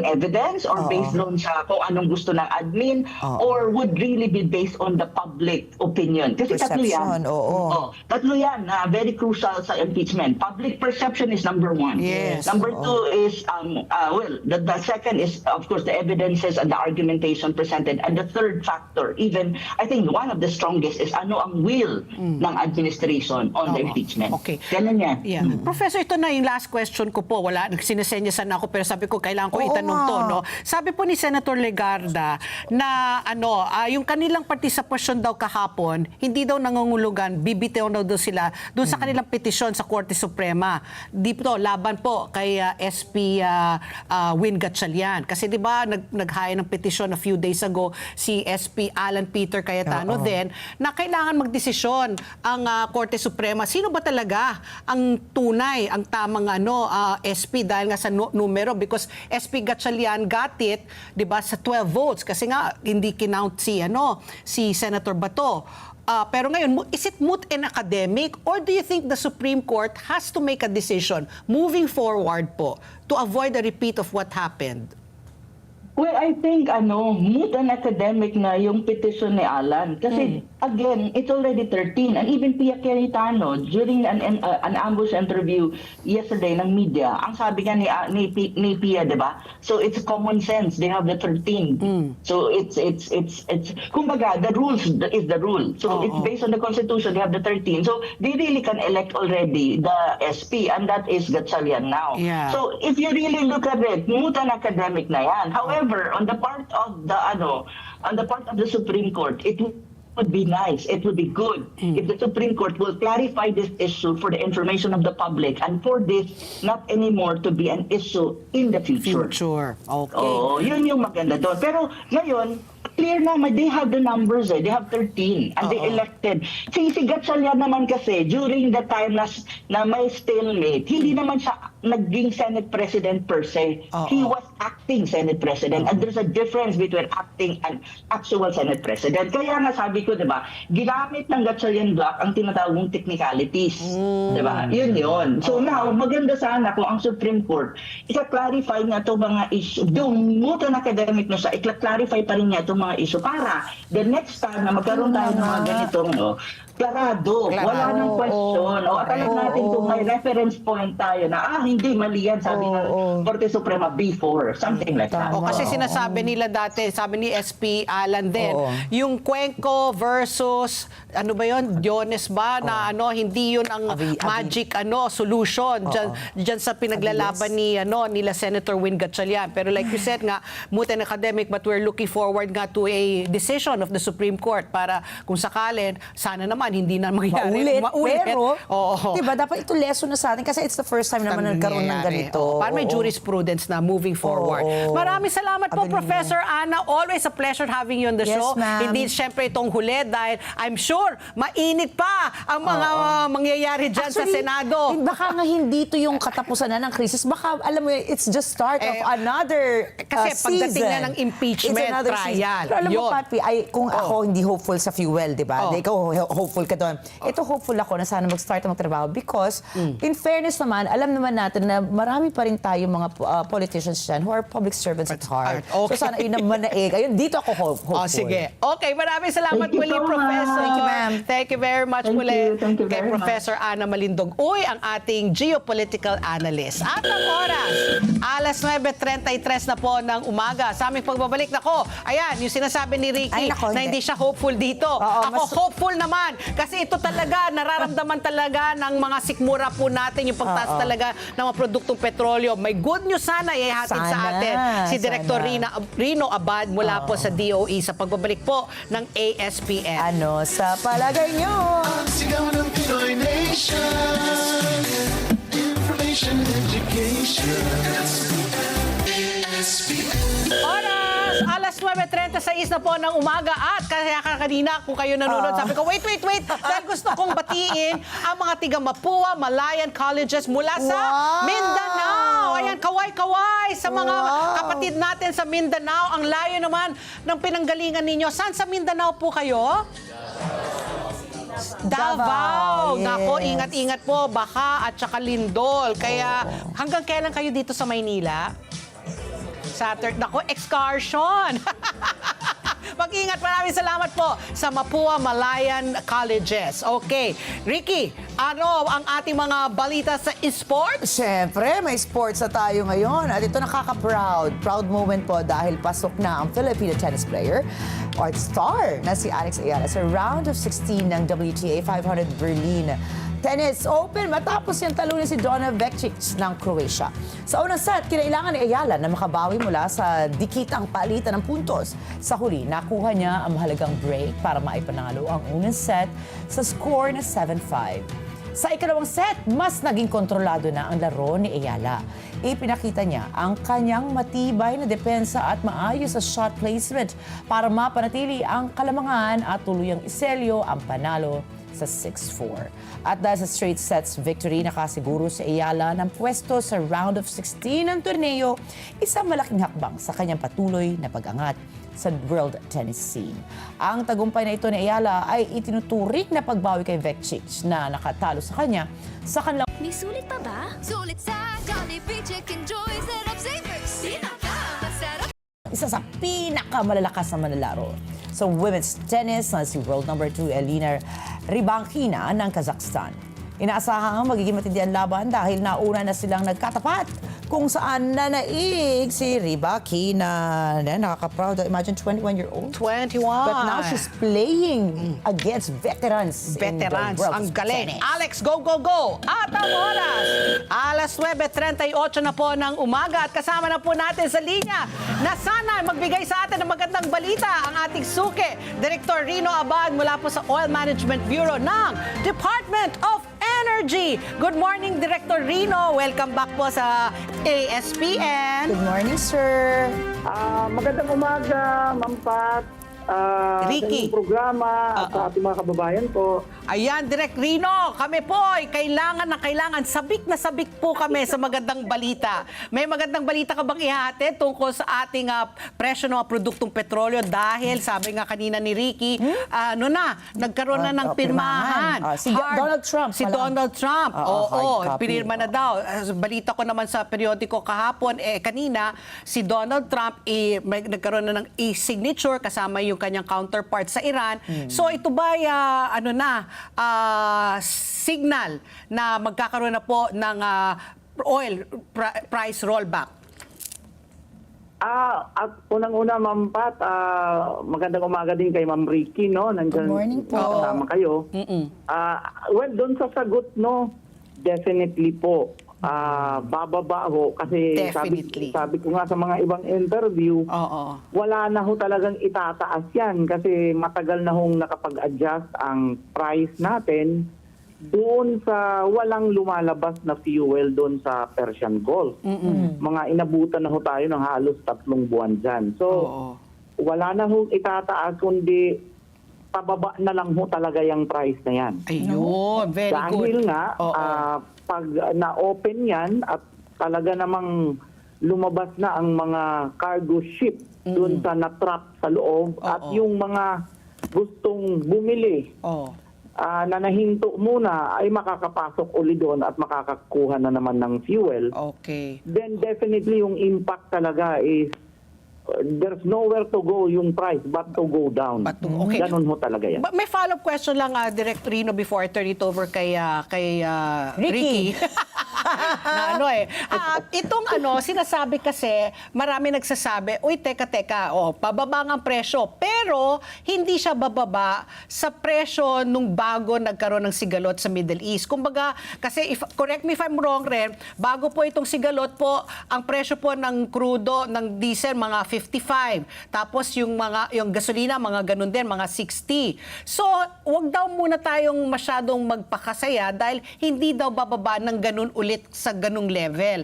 evidence or based on sa kung anong gusto ng admin or would really be based on the public opinion? Kasi tatlo yan. Perception, oo. Tatlo yan na very crucial sa impeachment. Public perception is number one. Yes. Number two is, the second is, of course, the evidences and the argumentation presented. And the third factor, even, I think one of the strongest is ano ang will ng administration on the impeachment. Okay. Ganun yan. Yeah. Professor, ito na yung last question ko po. Wala, sinesenyasan ako pero sabi ko kailangan ko Oo itanong to. nga. No? Sabi po ni Senator Legarda na yung kanilang partisipasyon daw kahapon, hindi daw nangungulugan, bibitaw daw sila doon sa kanilang petisyon sa Korte Suprema. Dito, laban po kay SP Win Gatchalian. Kasi di ba naghaya ng petisyon a few days ago si SP Alan Peter Cayetano din na kailangan magdesisyon ang Korte Suprema. Sino ba talaga ang tunay, ang tamang SP dahil nga sa numero because SP Gatchalian got it, 'di ba, sa 12 votes kasi nga hindi kinount si Senator Bato. Pero ngayon, is it moot and academic or do you think the Supreme Court has to make a decision moving forward po to avoid a repeat of what happened? Well, I think moot and academic na yung petition ni Alan. Kasi, again, it's already 13. And even Pia Cayetano, during an ambush interview yesterday ng media, ang sabi nga ni Pia, di ba? So, it's common sense. They have the 13. So, it's kumbaga, the rules is the rule. So, it's based on the Constitution. They have the 13. So, they really can elect already the SP, and that is Gatchalian now. Yeah. So, if you really look at it, moot and academic na yan. However, on the part of the Supreme Court, it would be nice, it would be good if the Supreme Court will clarify this issue for the information of the public and for this not anymore to be an issue in the future. Okay. Oh, yun yung maganda doon. Pero ngayon, clear naman, they have the numbers They have 13 and they elected. Si Gatchalian naman kasi, during the time na may stalemate, hindi naman siya naging Senate President per se. He was acting Senate President and there's a difference between acting and actual Senate President. Kaya nga sabi ko, di ba, ginamit ng Gatchalian Block ang tinatawagong technicalities. Di ba? Yun. So now, maganda sana kung ang Supreme Court, ika-clarify niya itong mga issue. Doon, moot and academic na siya, ika-clarify pa rin niya itong mga issue para the next time na magkaroon tayo ng mga ganitong, klarado. Wala nang question. At alam natin kung may reference point tayo na, hindi, mali yan, sabi ng Korte Suprema before. Something like that. Kasi sinasabi nila dati, sabi ni SP Alan din, yung Cuenco versus, ano ba yun, Diones ba, na hindi yun ang magic solution dyan sa pinaglalaban nila Senator Win Gatchalian. Pero like you said nga, moot and academic, but we're looking forward nga to a decision of the Supreme Court para kung sakalin, sana naman hindi na mangyari. Maulit. Pero, diba, dapat ito lesson na sa atin kasi it's the first time naman nagkaroon ng ganito. Para may jurisprudence na moving forward. Maraming salamat po, Professor Ana. Always a pleasure having you on the show. ma'am. Hindi siyempre itong huli dahil I'm sure mainit pa ang mga mangyayari dyan sa Senado. Baka nga hindi ito yung katapusan na ng krisis. Baka, alam mo, it's just start of another kasi season. pagdating na ng impeachment It's another trial, season. Pero alam mo, yun. Patpi, kung ako hindi hopeful sa fuel, di ba? Ikaw hopeful ka doon. Ito hopeful ako na sana mag-start ang magtrabaho because in fairness naman, alam naman natin na marami pa rin tayo mga politicians dyan who are public servants at heart. Okay. So sana yun naman na ayun, dito ako hopeful. Sige. Okay, maraming salamat Thank you muli, so much. Professor. Thank you, ma'am. Thank you very much Thank muli you. Thank you kay very Professor Ana Malindog. Ang ating geopolitical analyst. At ang oras, alas 9:33 na po ng umaga. Sa aming pagbabalik, ayan, yung sinasabi ni Ricky na hindi siya hopeful dito. Ako hopeful naman kasi ito talaga, nararamdaman talaga ng mga sikmura po natin, yung pagtaas talaga ng mga produktong petrolyo. May good news sana ihatid sa atin si Director Rino Abad mula po sa DOE sa pagbabalik po ng ASPN. Ano sa palagay nyo? Ang sigaw ng Pinoy Nation. Information and education. ASPN. Oras! Alas 9:30 8:06 na po ng umaga at kaya kanina kung kayo nanonood, sabi ko, wait. Dahil gusto kong batiin ang mga tiga Mapua, Malayan Colleges mula sa Mindanao. Ayan, kaway-kaway sa mga kapatid natin sa Mindanao. Ang layo naman ng pinanggalingan ninyo. Saan sa Mindanao po kayo? Davao. Yes. Nako, ingat-ingat po. Baha at saka lindol. Kaya hanggang kailan kayo dito sa Maynila? Saturday. Nako, excursion. Mag-ingat. Maraming salamat po sa Mapua Malayan Colleges. Okay. Ricky, ano ang ating mga balita sa esports? Siyempre, may sports na tayo ngayon. At ito nakaka-proud. Proud moment po dahil pasok na ang Filipino tennis player or star na si Alex Ayala sa round of 16 ng WTA 500 Berlin Tennis Open matapos yung talunin si Donna Vekic ng Croatia. Sa unang set, kinailangan ni Ayala na makabawi mula sa dikitang palitan ng puntos. Sa huli, nakuha niya ang mahalagang break para maipanalo ang unang set sa score na 7-5. Sa ikalawang set, mas naging kontrolado na ang laro ni Ayala. Ipinakita niya ang kanyang matibay na depensa at maayos sa shot placement para mapanatili ang kalamangan at tuluyang iselyo ang panalo sa 6-4. At dahil sa straight sets victory, nakasiguro si Ayala ng pwesto sa round of 16 ng torneo, isang malaking hakbang sa kanyang patuloy na pag-angat sa world tennis scene. Ang tagumpay na ito ni Ayala ay itinuturing na pagbawi kay Vekic na nakatalo sa kanya sa kanilang May sulit pa ba? Sulit sa Jollibee Chicken Joy. Sarap savers. Masarap. isa sa pinakamalalakas na manlalaro sa women's tennis na si world number 2 Elina Rybakina ng Kazakhstan. Inaasahan magiging matindi ang laban dahil nauna na silang nagkatapat kung saan nanaig si Rybakina. Nakaka-proud. Imagine 21-year-old. 21. But now she's playing against veterans. In the world Ang of galing. tennis. Alex, go! At ang oras, alas 9:38 na po ng umaga at kasama na po natin sa linya na sana magbigay sa atin ng magandang balita ang ating suke, Director Rino Abad mula po sa Oil Management Bureau ng Department of Energy. Good morning, Director Rino. Welcome back po sa ASPN. Good morning, sir. Magandang umaga, Ma'am Pat. Ricky. Sa inyong programa at sa ating mga kababayan po. Ayan, Direk Rino, kami po ay kailangan sabik na sabik po kami sa magandang balita. May magandang balita ka bang ihatid tungkol sa ating presyo ng mga produktong petrolyo dahil sabi nga kanina ni Ricky, nagkaroon na ng pirmahan. Si Donald Trump. Si Donald Trump. hard copy. Pinirma na daw. Balita ko naman sa periodiko kahapon, kanina, si Donald Trump nagkaroon na ng e-signature kasama yung kanyang counterpart sa Iran. So ito ba signal na magkakaroon na po ng oil price rollback? At unang-una, Ma'am Pat, magandang umaga din kay Ma'am Ricky, no? Nandyan, Good morning po. Kasama kayo. Well, doon sa sagot, no, definitely po. Bababa ho kasi Definitely. sabi ko nga sa mga ibang interview, wala na ho talagang itataas yan kasi matagal na hong nakapag-adjust ang price natin doon sa walang lumalabas na fuel doon sa Persian Gulf. Mga inabutan na ho tayo ng halos 3 buwan dyan. So, wala na hong itataas kundi pababa na lang ho talaga yung price na yan. Ayun, very good. Dahil nga, pag na-open yan at talaga namang lumabas na ang mga cargo ship doon sa na-trap sa loob at yung mga gustong bumili na nahinto muna ay makakapasok uli doon at makakakuha na naman ng fuel. Okay. Then definitely yung impact talaga is there's nowhere to go yung price but to go down. Okay. Ganun ho talaga yan. May follow-up question lang, Direct Rino, before I turn it over kay Ricky. Itong sinasabi kasi, marami nagsasabi, uy, teka, pababa ang presyo. Pero, hindi siya bababa sa presyo nung bago nagkaroon ng sigalot sa Middle East. Kumbaga, kasi, correct me if I'm wrong, Ren, bago po itong sigalot po, ang presyo po ng crudo, ng diesel, mga 55. Tapos yung gasolina, mga ganun din, mga 60. So, wag daw muna tayong masyadong magpakasaya dahil hindi daw bababa ng ganun ulit sa ganung level.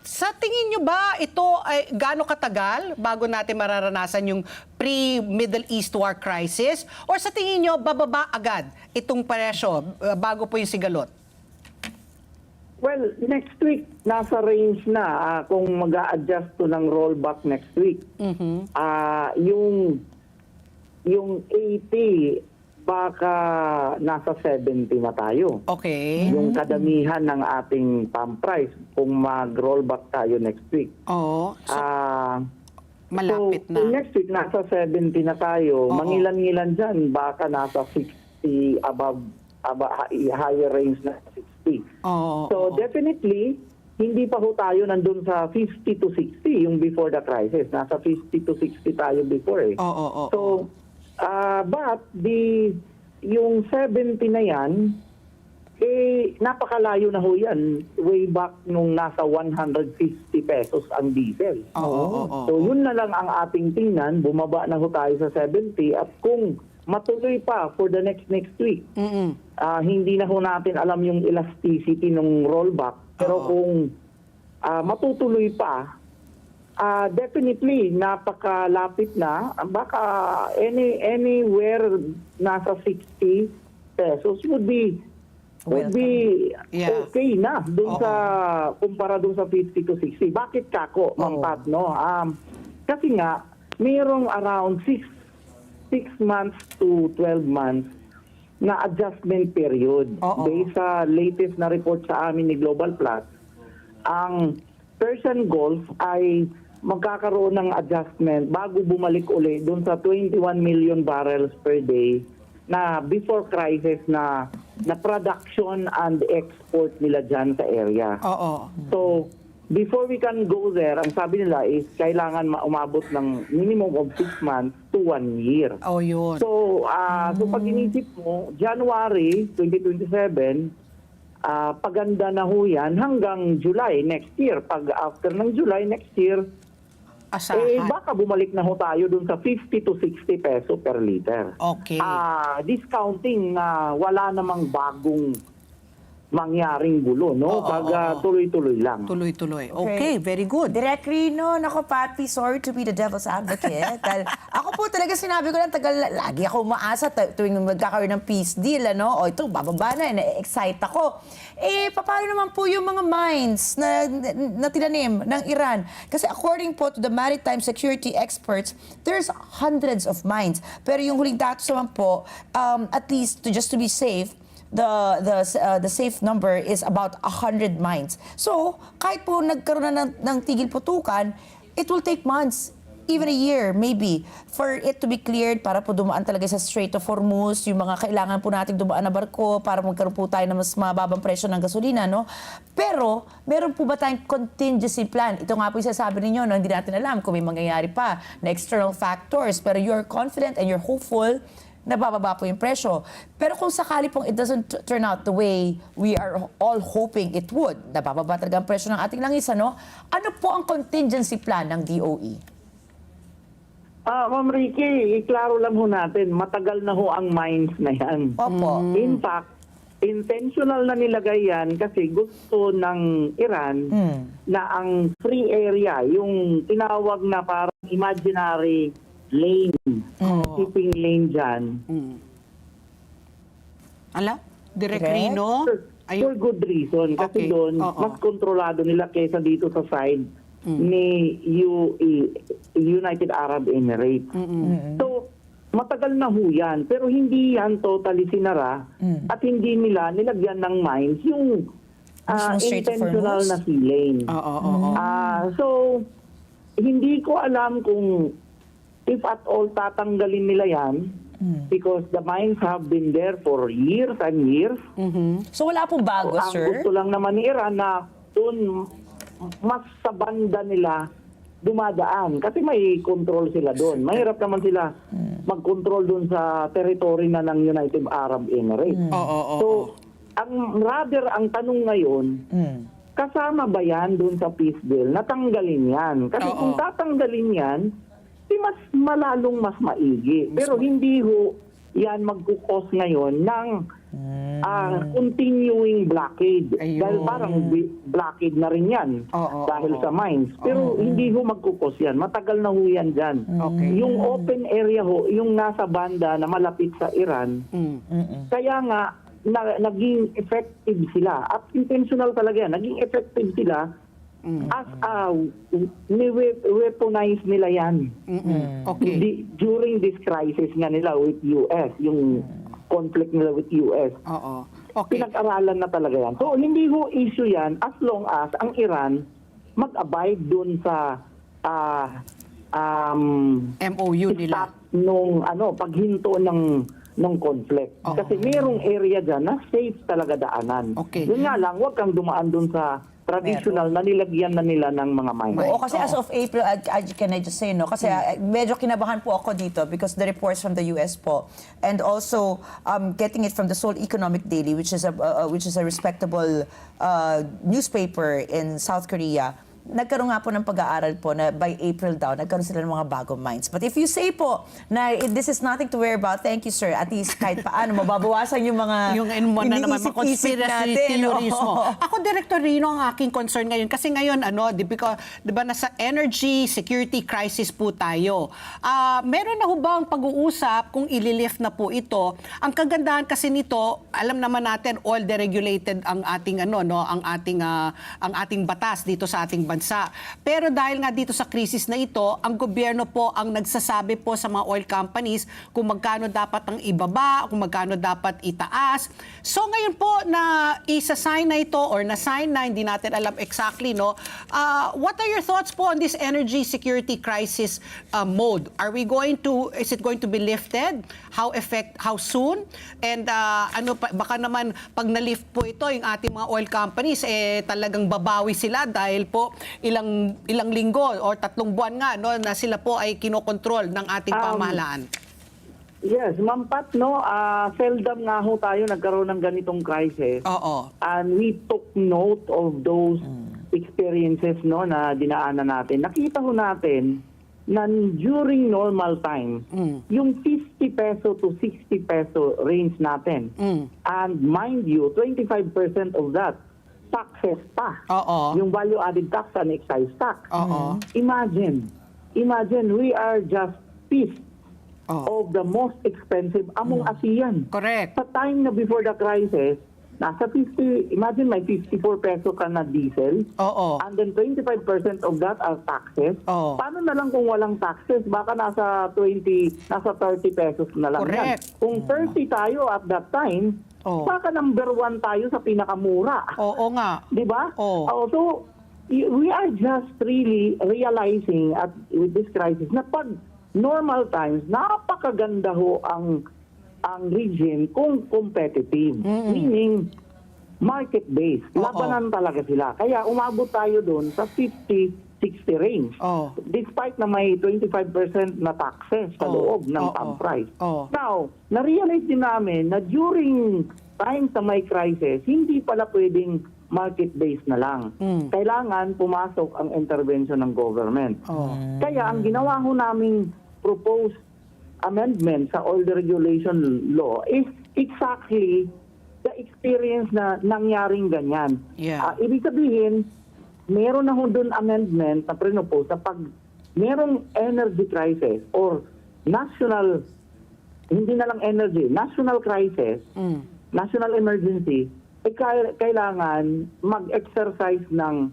Sa tingin nyo ba ito ay gaano katagal bago natin mararanasan yung pre-Middle East war crisis? Or sa tingin nyo, bababa agad itong presyo bago po yung sigalot? Well, next week, nasa range na kung mag-a-adjust to ng rollback next week. Yung 80, baka nasa 70 na tayo. Okay. Yung kadamihan ng ating pump price kung mag-rollback tayo next week. Oo. So, malapit so, na. Next week, nasa 70 na tayo. Oo. Mangilan-ngilan dyan, baka nasa 60 above higher range na 60. So definitely, hindi pa ho tayo nandun sa 50 to 60 yung before the crisis. Nasa 50 to 60 tayo before eh. So, but yung 70 na yan, napakalayo na ho yan. Way back nung nasa 150 pesos ang diesel. So yun na lang ang ating tingnan. Bumaba na ho tayo sa 70 at kung matuloy pa for the next week. Hindi na ho natin alam yung elasticity ng rollback. Pero kung matutuloy pa, definitely napakalapit na. Baka anywhere nasa 60 pesos would be okay na dun sa kumpara dun sa 50 to 60. Bakit kako, Ma'am Pat, no? Kasi nga mayroong around 6 months to 12 months na adjustment period. Based sa latest na report sa amin ni Global Plus, ang Persian Gulf ay magkakaroon ng adjustment bago bumalik uli doon sa 21 million barrels per day na before crisis na production and export nila dyan sa area. So, before we can go there, ang sabi nila is kailangan umabot ng minimum of 6 months to 1 year. Yun. So, so pag inisip mo, January 2027, paganda na ho yan hanggang July next year. Pag after ng July next year, baka bumalik na ho tayo dun sa 50 to 60 peso per liter. Okay. Discounting na wala namang bagong mangyaring gulo, no? Pag tuloy-tuloy lang. Tuloy-tuloy. Okay, very good. Direk Rino, nako Papi, sorry to be the devil's advocate. Dahil ako po talaga sinabi ko lang, lagi ako umaasa tuwing magkakaroon ng peace deal, ano? O ito, bababa na, na-excite ako. Paano naman po yung mga mines na tinanim ng Iran? Kasi according po to the maritime security experts, there's hundreds of mines. Pero yung huling datos naman po, at least just to be safe, the safe number is about 100 mines. So, kahit po nagkaroon na ng tigil putukan, it will take months, even a year maybe, for it to be cleared para po dumaan talaga sa Strait of Hormuz, yung mga kailangan po nating dumaan na barko para magkaroon po tayo ng mas mababang presyo ng gasolina, no? Pero, meron po ba tayong contingency plan? Ito nga po yung sasabi ninyo, no? Hindi natin alam kung may mangyayari pa na external factors, pero you're confident and you're hopeful na bababa po yung presyo. Pero kung sakali pong it doesn't turn out the way we are all hoping it would, na bababa talaga ang presyo ng ating langis, ano po ang contingency plan ng DOE? Ma'am Ricky, iklaro lang ho natin, matagal na ho ang mines na yan. Opo. In fact, intentional na nilagay yan kasi gusto ng Iran na ang free area, yung tinawag na parang imaginary lane, shipping lane dyan. Direk Rino? For good reason. Kasi doon, mas kontrolado nila kaysa dito sa side ni United Arab Emirates. So, matagal na ho yan. Pero hindi yan totally sinara at hindi nila nilagyan ng mines yung intentional na sea lane. So, hindi ko alam kung if at all tatanggalin nila yan, because the mines have been there for years and years. So wala pong bago, sir? Ang gusto lang naman ni Iran na doon mas sa banda nila dumadaan. Kasi may control sila doon. Mahirap naman sila mag-control doon sa territory na ng United Arab Emirates. So, ang tanong ngayon, kasama ba yan dun sa peace deal? Natanggalin yan. Kasi kung tatanggalin yan, di mas malalong mas maigi. Pero hindi ho yan magkukos ngayon ng continuing blockade. Dahil parang blockade na rin yan dahil sa mines. Pero hindi ho magkukos yan. Matagal na ho yan dyan. Yung open area ho, yung nasa banda na malapit sa Iran, kaya nga naging effective sila. At intentional talaga yan. Naging effective sila as weaponize nila yan. During this crisis nga nila with US, yung conflict nila with US. Pinag-aralan na talaga yan. So, hindi ho issue yan as long as ang Iran mag-abide dun sa MOU nila. Nung paghinto ng conflict. Kasi merong area dyan na safe talaga daanan. Yun nga lang, huwag kang dumaan dun sa traditional na nilagyan na nila ng mga mines. Oo, kasi as of April, can I just say, no? Kasi medyo kinabahan po ako dito because the reports from the US po and also getting it from the Seoul Economic Daily, which is a respectable newspaper in South Korea. Nagkaroon nga po ng pag-aaral po na by April daw, nagkaroon sila ng mga bagong mines. But if you say po na this is nothing to worry about, thank you sir, at least kahit paano, mababawasan yung mga conspiracy theories mo. Ako, Director Rino, ang aking concern ngayon, kasi ngayon, di ba nasa energy security crisis po tayo. Meron na ho ba ang pag-uusap kung ililift na po ito? Ang kagandahan kasi nito, alam naman natin, all deregulated ang ating, ang ating batas dito sa ating bansa. Pero dahil nga dito sa krisis na ito, ang gobyerno po ang nagsasabi po sa mga oil companies kung magkano dapat ang ibaba, kung magkano dapat itaas. So ngayon po na isa-sign na ito or na-sign na, hindi natin alam exactly, what are your thoughts po on this energy security crisis mode? Is it going to be lifted? How soon? And baka naman pag na-lift po ito, yung ating mga oil companies, talagang babawi sila dahil po ilang linggo o 3 buwan nga na sila po ay kinokontrol ng ating pamahalaan. Yes, Ma'am Pat, seldom nga ho tayo nagkaroon ng ganitong crisis. And we took note of those experiences na dinaanan natin. Nakita ho natin na during normal time, yung 50 peso to 60 peso range natin. And mind you, 25% of that taxes pa. Yung value-added tax and excise tax. Imagine, we are just fifth of the most expensive among ASEAN. Correct. Sa time na before the crisis, nasa 50, imagine may 54 peso ka na diesel, and then 25% of that are taxes. Paano na lang kung walang taxes? Baka nasa 30 pesos na lang. Correct. Yan. Kung 30 tayo at that time, baka number 1 tayo sa pinakamura. Oo nga. Di ba? So, we are just really realizing with this crisis na pag normal times, napakaganda ho ang regime kung competitive. Meaning, market-based. Labanan talaga sila. Kaya umabot tayo doon sa 50-60 range. Despite na may 25% na taxes sa loob ng pump price. Now, na-realize din namin na during times na may crisis, hindi pala pwedeng market-based na lang. Kailangan pumasok ang intervention ng government. Kaya ang ginawa ho naming proposed amendment sa oil regulation law is exactly the experience na nangyaring ganyan. Ibig sabihin, meron na ho doon amendment na pre-propose sa pag merong energy crisis or national, hindi na lang energy, national crisis, national emergency, kailangan mag-exercise ng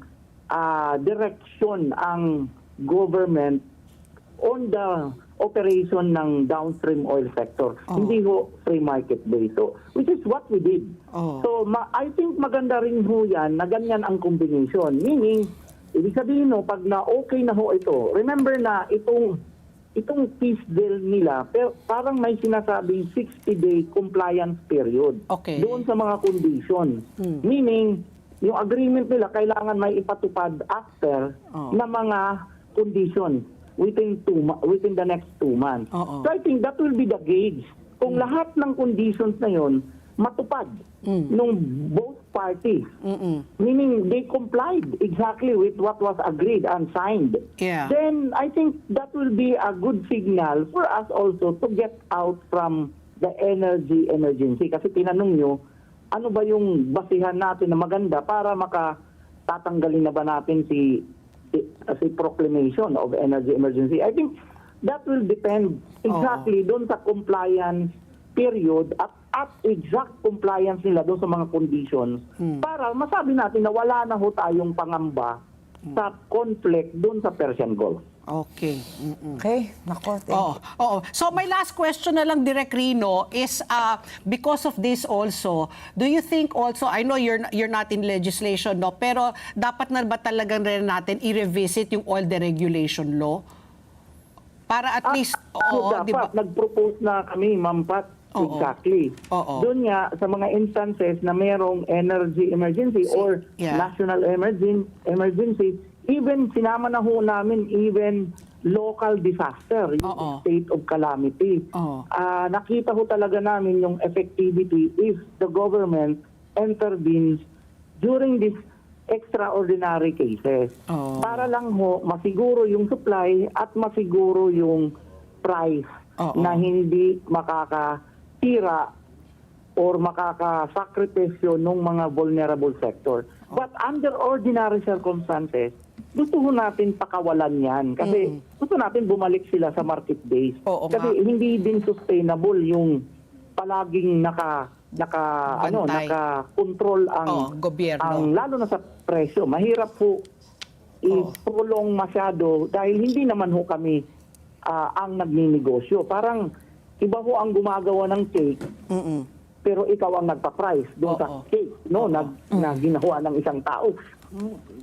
direction ang government on the operation ng downstream oil sector. Hindi ho free market based. So, which is what we did. So, I think maganda rin ho yan na ganyan ang combination. Meaning, ibig sabihin pag na okay na ho ito, remember na itong peace deal nila, pero parang may sinasabing 60-day compliance period doon sa mga conditions. Meaning, yung agreement nila kailangan may ipatupad after na mga conditions within the next 2 months. So I think that will be the gauge. Kung lahat ng conditions na yon matupad nung both parties. Meaning they complied exactly with what was agreed and signed. Yeah. Then I think that will be a good signal for us also to get out from the energy emergency. Kasi tinanong nyo, ano ba yung basihan natin na maganda para makatatanggalin na ba natin si proclamation of energy emergency? I think that will depend exactly doon sa compliance period at exact compliance nila doon sa mga conditions para masabi natin na wala na ho tayong pangamba sa conflict doon sa Persian Gulf. Okay. Okay, nako. So my last question na lang, Direk Rino, is because of this also, do you think also, I know you're not in legislation, no, pero dapat na ba talagang rin natin i-revisit yung oil deregulation law? Para at least, dapat, di ba? nag-propose na kami, Ma'am Pat, exactly. Doon nga, sa mga instances na mayroong energy emergency or national emergency, even sinama na ho namin even local disaster, yung state of calamity. Nakita ho talaga namin yung effectivity if the government intervenes during these extraordinary cases. Para lang ho masiguro yung supply at masiguro yung price na hindi makakatira or makakasakripisyo ng mga vulnerable sector. But under ordinary circumstances, gusto ho natin pakawalan yan kasi gusto natin bumalik sila sa market base. Kasi hindi din sustainable yung palaging naka-control ang gobyerno. lalo na sa presyo. Mahirap po i-prolong masyado dahil hindi naman ho kami ang nagninegosyo. Parang iba ho ang gumagawa ng cake. Pero ikaw ang nagpa-price doon sa cake, no? Na ginawa ng isang tao.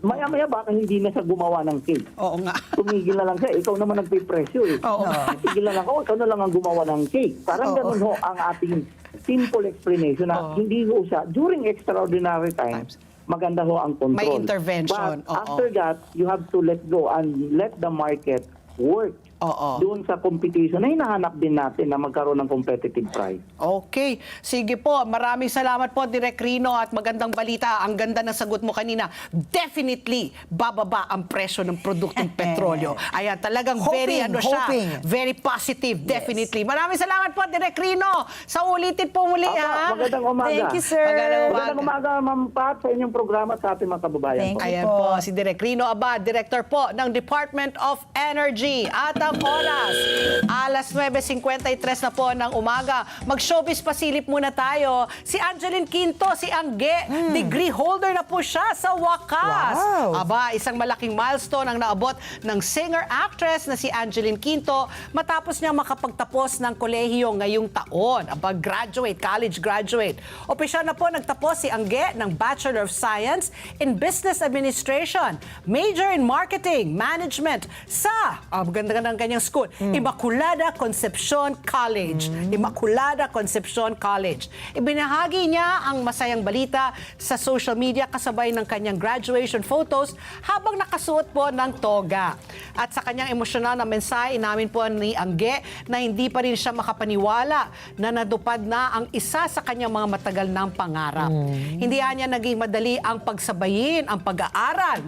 Maya-maya baka hindi na siya gumawa ng cake. Oo nga. Tumigil na lang siya. Ikaw naman nagpipresyo eh. Tumigil na lang ako. Ikaw na lang ang gumawa ng cake. Parang ganun ho ang ating simple explanation na hindi ho siya, during extraordinary times, maganda ho ang control. May intervention. But after that, you have to let go and let the market work. Doon sa competition na hinahanap din natin na magkaroon ng competitive price. Okay. Sige po. Maraming salamat po, Direk Rino, at magandang balita. Ang ganda ng sagot mo kanina. Definitely, bababa ang presyo ng produktong petrolyo. Ayan, talagang very positive. Definitely. Maraming salamat po, Direk Rino. Sa ulitin po muli, ha? Magandang umaga. Thank you, sir. Magandang umaga, Ma'am Pat, sa inyong programa sa ating mga kababayan. Ayan po, si Direk Rino Abad, Director po ng Department of Energy. At ang oras, alas 9:53 na po ng umaga. Mag-showbiz pasilip muna tayo. Si Angeline Quinto, si Angge, degree holder na po siya sa wakas. Wow. Aba, isang malaking milestone ang naabot ng singer-actress na si Angeline Quinto matapos niya makapagtapos ng kolehiyo ngayong taon. Aba, college graduate. Opisyal na po nagtapos si Angge ng Bachelor of Science in Business Administration, major in Marketing Management sa, ganda ng kanyang school, Immaculada Concepcion College. Immaculada Concepcion College. Ibinahagi niya ang masayang balita sa social media kasabay ng kanyang graduation photos habang nakasuot po ng toga. At sa kanyang emosyonal na mensahe, inamin po ni Angge na hindi pa rin siya makapaniwala na natupad na ang isa sa kanyang mga matagal ng pangarap. Hindi niya naging madali ang pagsabayin ang pag-aaral.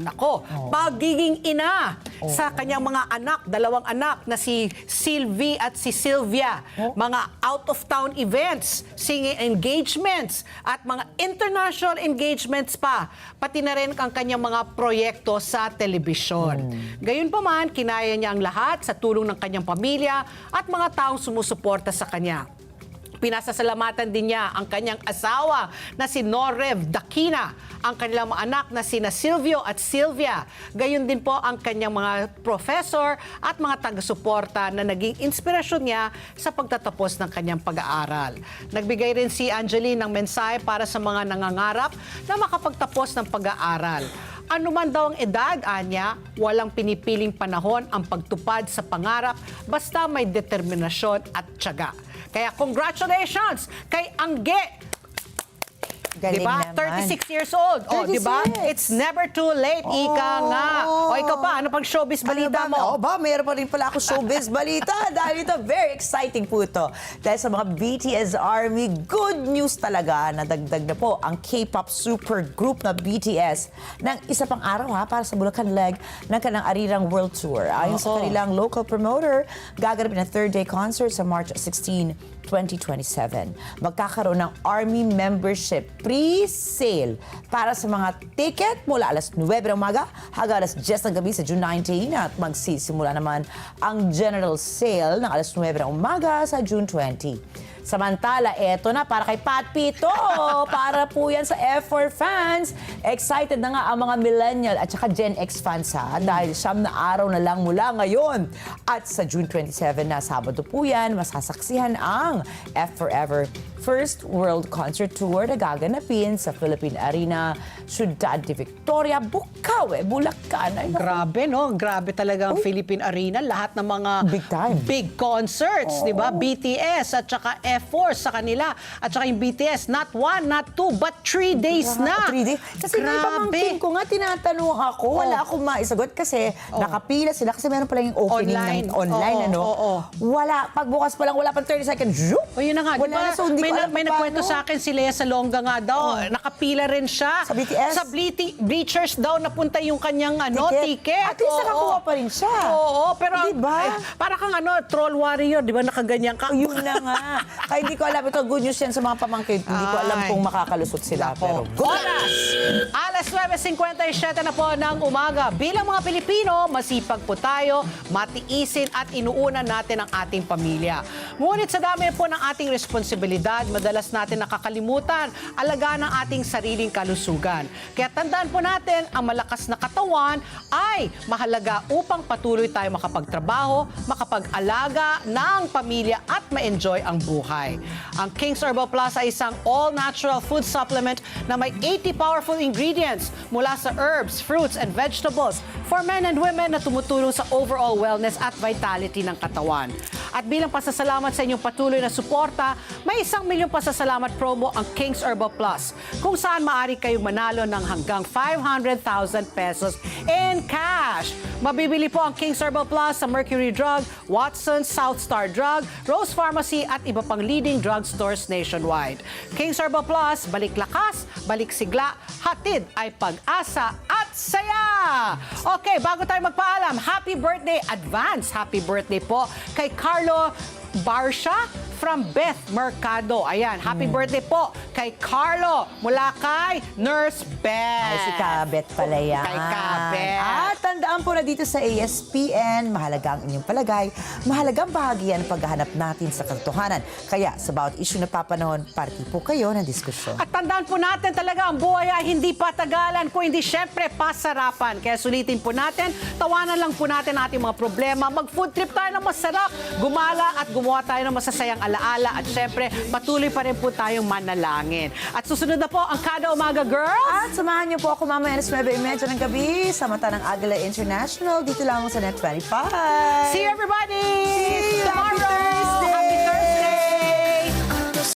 Pagiging ina sa kanyang mga anak, dalawang anak na si Sylvie at si Sylvia. Mga out-of-town events, singing engagements, at mga international engagements pa. Pati na rin ang kanyang mga proyekto sa telebisyon. Gayunpaman, kinaya niya ang lahat sa tulong ng kanyang pamilya at mga taong sumusuporta sa kanya. Pinasasalamatan din niya ang kanyang asawa na si Norev Dakina, ang kanilang mga anak na sina Silvio at Sylvia. Gayon din po ang kanyang mga professor at mga taga-suporta na naging inspirasyon niya sa pagtatapos ng kanyang pag-aaral. Nagbigay rin si Angeline ng mensahe para sa mga nangangarap na makapagtapos ng pag-aaral. Ano man daw ang edad, anya, walang pinipiling panahon ang pagtupad sa pangarap basta may determinasyon at tiyaga. Kaya congratulations kay Angge! Galing Diba? naman. 36 years old. O, 36. diba? It's never too late, ika nga. O, ikaw pa, ano pang showbiz balita mo? Meron pa rin pala ako showbiz balita. Dahil ito, very exciting po ito. Dahil sa mga BTS Army, good news talaga. Nadagdag na po ang K-pop supergroup na BTS ng isa pang araw para sa Bulacan leg ng kanilang Arirang World Tour. Ayon sa kanilang local promoter, gaganapin ang third-day concert sa March 16, 2027. Magkakaroon ng Army membership pre-sale para sa mga ticket mula alas 9 ng umaga hanggang alas 10 ng gabi sa June 19 at magsisimula naman ang general sale ng alas 9 ng umaga sa June 20. Samantala, eto na para kay Pat Pito. Para po yan sa F4 fans. Excited na nga ang mga millennial at saka Gen X fans dahil siyam na araw na lang mula ngayon. At sa June 27 na Sabado po yan, masasaksihan ang F Forever First World Concert Tour na gaganapin sa Philippine Arena, Ciudad de Victoria, Bukawe, Bulacan. Ay, Grabe, no? Grabe talaga ang Philippine Arena. Lahat ng mga Big time. big concerts, di ba? BTS at saka F4 sa kanila. At saka yung BTS, not 1, not 2, but 3 days na. 3 days. Kasi may pamangkin ko nga, tinatanong ako, wala akong maisagot kasi nakapila sila kasi meron pala yung opening ng online, Wala, pagbukas pa lang, wala pang 30 seconds, zoop! O yun na nga, Wala diba? na, so hindi ko alam May kung nagkwento paano. sa akin si Lea Salonga nga daw, nakapila rin siya. Sa BTS? Sa bleachers daw napunta yung kanyang ticket. At least nakakuha pa rin siya. Oo, pero Diba? para kang troll warrior, di ba? Nakaganyan ka. Yun na nga. Kaya hindi ko alam, ito good news yan sa mga pamangkin. Hindi ko alam kung makakalusot sila. Pero Oras! Alas 9:57 na po ng umaga. Bilang mga Pilipino, masipag po tayo, matiisin at inuuna natin ang ating pamilya. Ngunit sa dami po ng ating responsibilidad, madalas natin nakakalimutan alagaan ang ating sariling kalusugan. Kaya tandaan po natin, ang malakas na katawan ay mahalaga upang patuloy tayo makapagtrabaho, makapag-alaga ng pamilya at ma-enjoy ang buhay. Ang King's Herbal Plus ay isang all-natural food supplement na may 80 powerful ingredients mula sa herbs, fruits, and vegetables for men and women na tumutulong sa overall wellness at vitality ng katawan. At bilang pasasalamat sa inyong patuloy na suporta, may 1 milyong pasasalamat promo ang King's Herbal Plus, kung saan maaari kayong manalo ng hanggang 500,000 pesos in cash. Mabibili po ang King's Herbal Plus sa Mercury Drug, Watson's, South Star Drug, Rose Pharmacy at iba pang leading drugstores nationwide. King's Herbal Plus, balik lakas, balik sigla, hatid ay pag-asa at saya! Okay, bago tayo magpaalam, happy birthday, advance happy birthday po kay Carlo Barsha from Beth Mercado. Ayan, happy birthday po kay Carlo mula kay Nurse Beth. Ay, si Kabet pala yan. Kay Kabet. At tandaan po na dito sa ASPN, mahalaga ang inyong palagay, mahalagang bahagi yan ang paghahanap natin sa katotohanan. Kaya sa bawat issue na papanahon, party po kayo ng diskusyon. At tandaan po natin talaga ang buhay ay hindi patagalan, kung hindi syempre pasarapan. Kaya sulitin po natin, tawanan lang po natin ating mga problema, mag-food trip tayo ng masarap, gumala at gumawa tayo ng masasayang alaala at syempre patuloy pa rin po tayong manalangin. At susunod na po ang Kada Umaga Girls. At samahan niyo po ako mamaya alas 9:30 ng gabi sa mata ng Agila International dito lamang sa Net 25. See you everybody!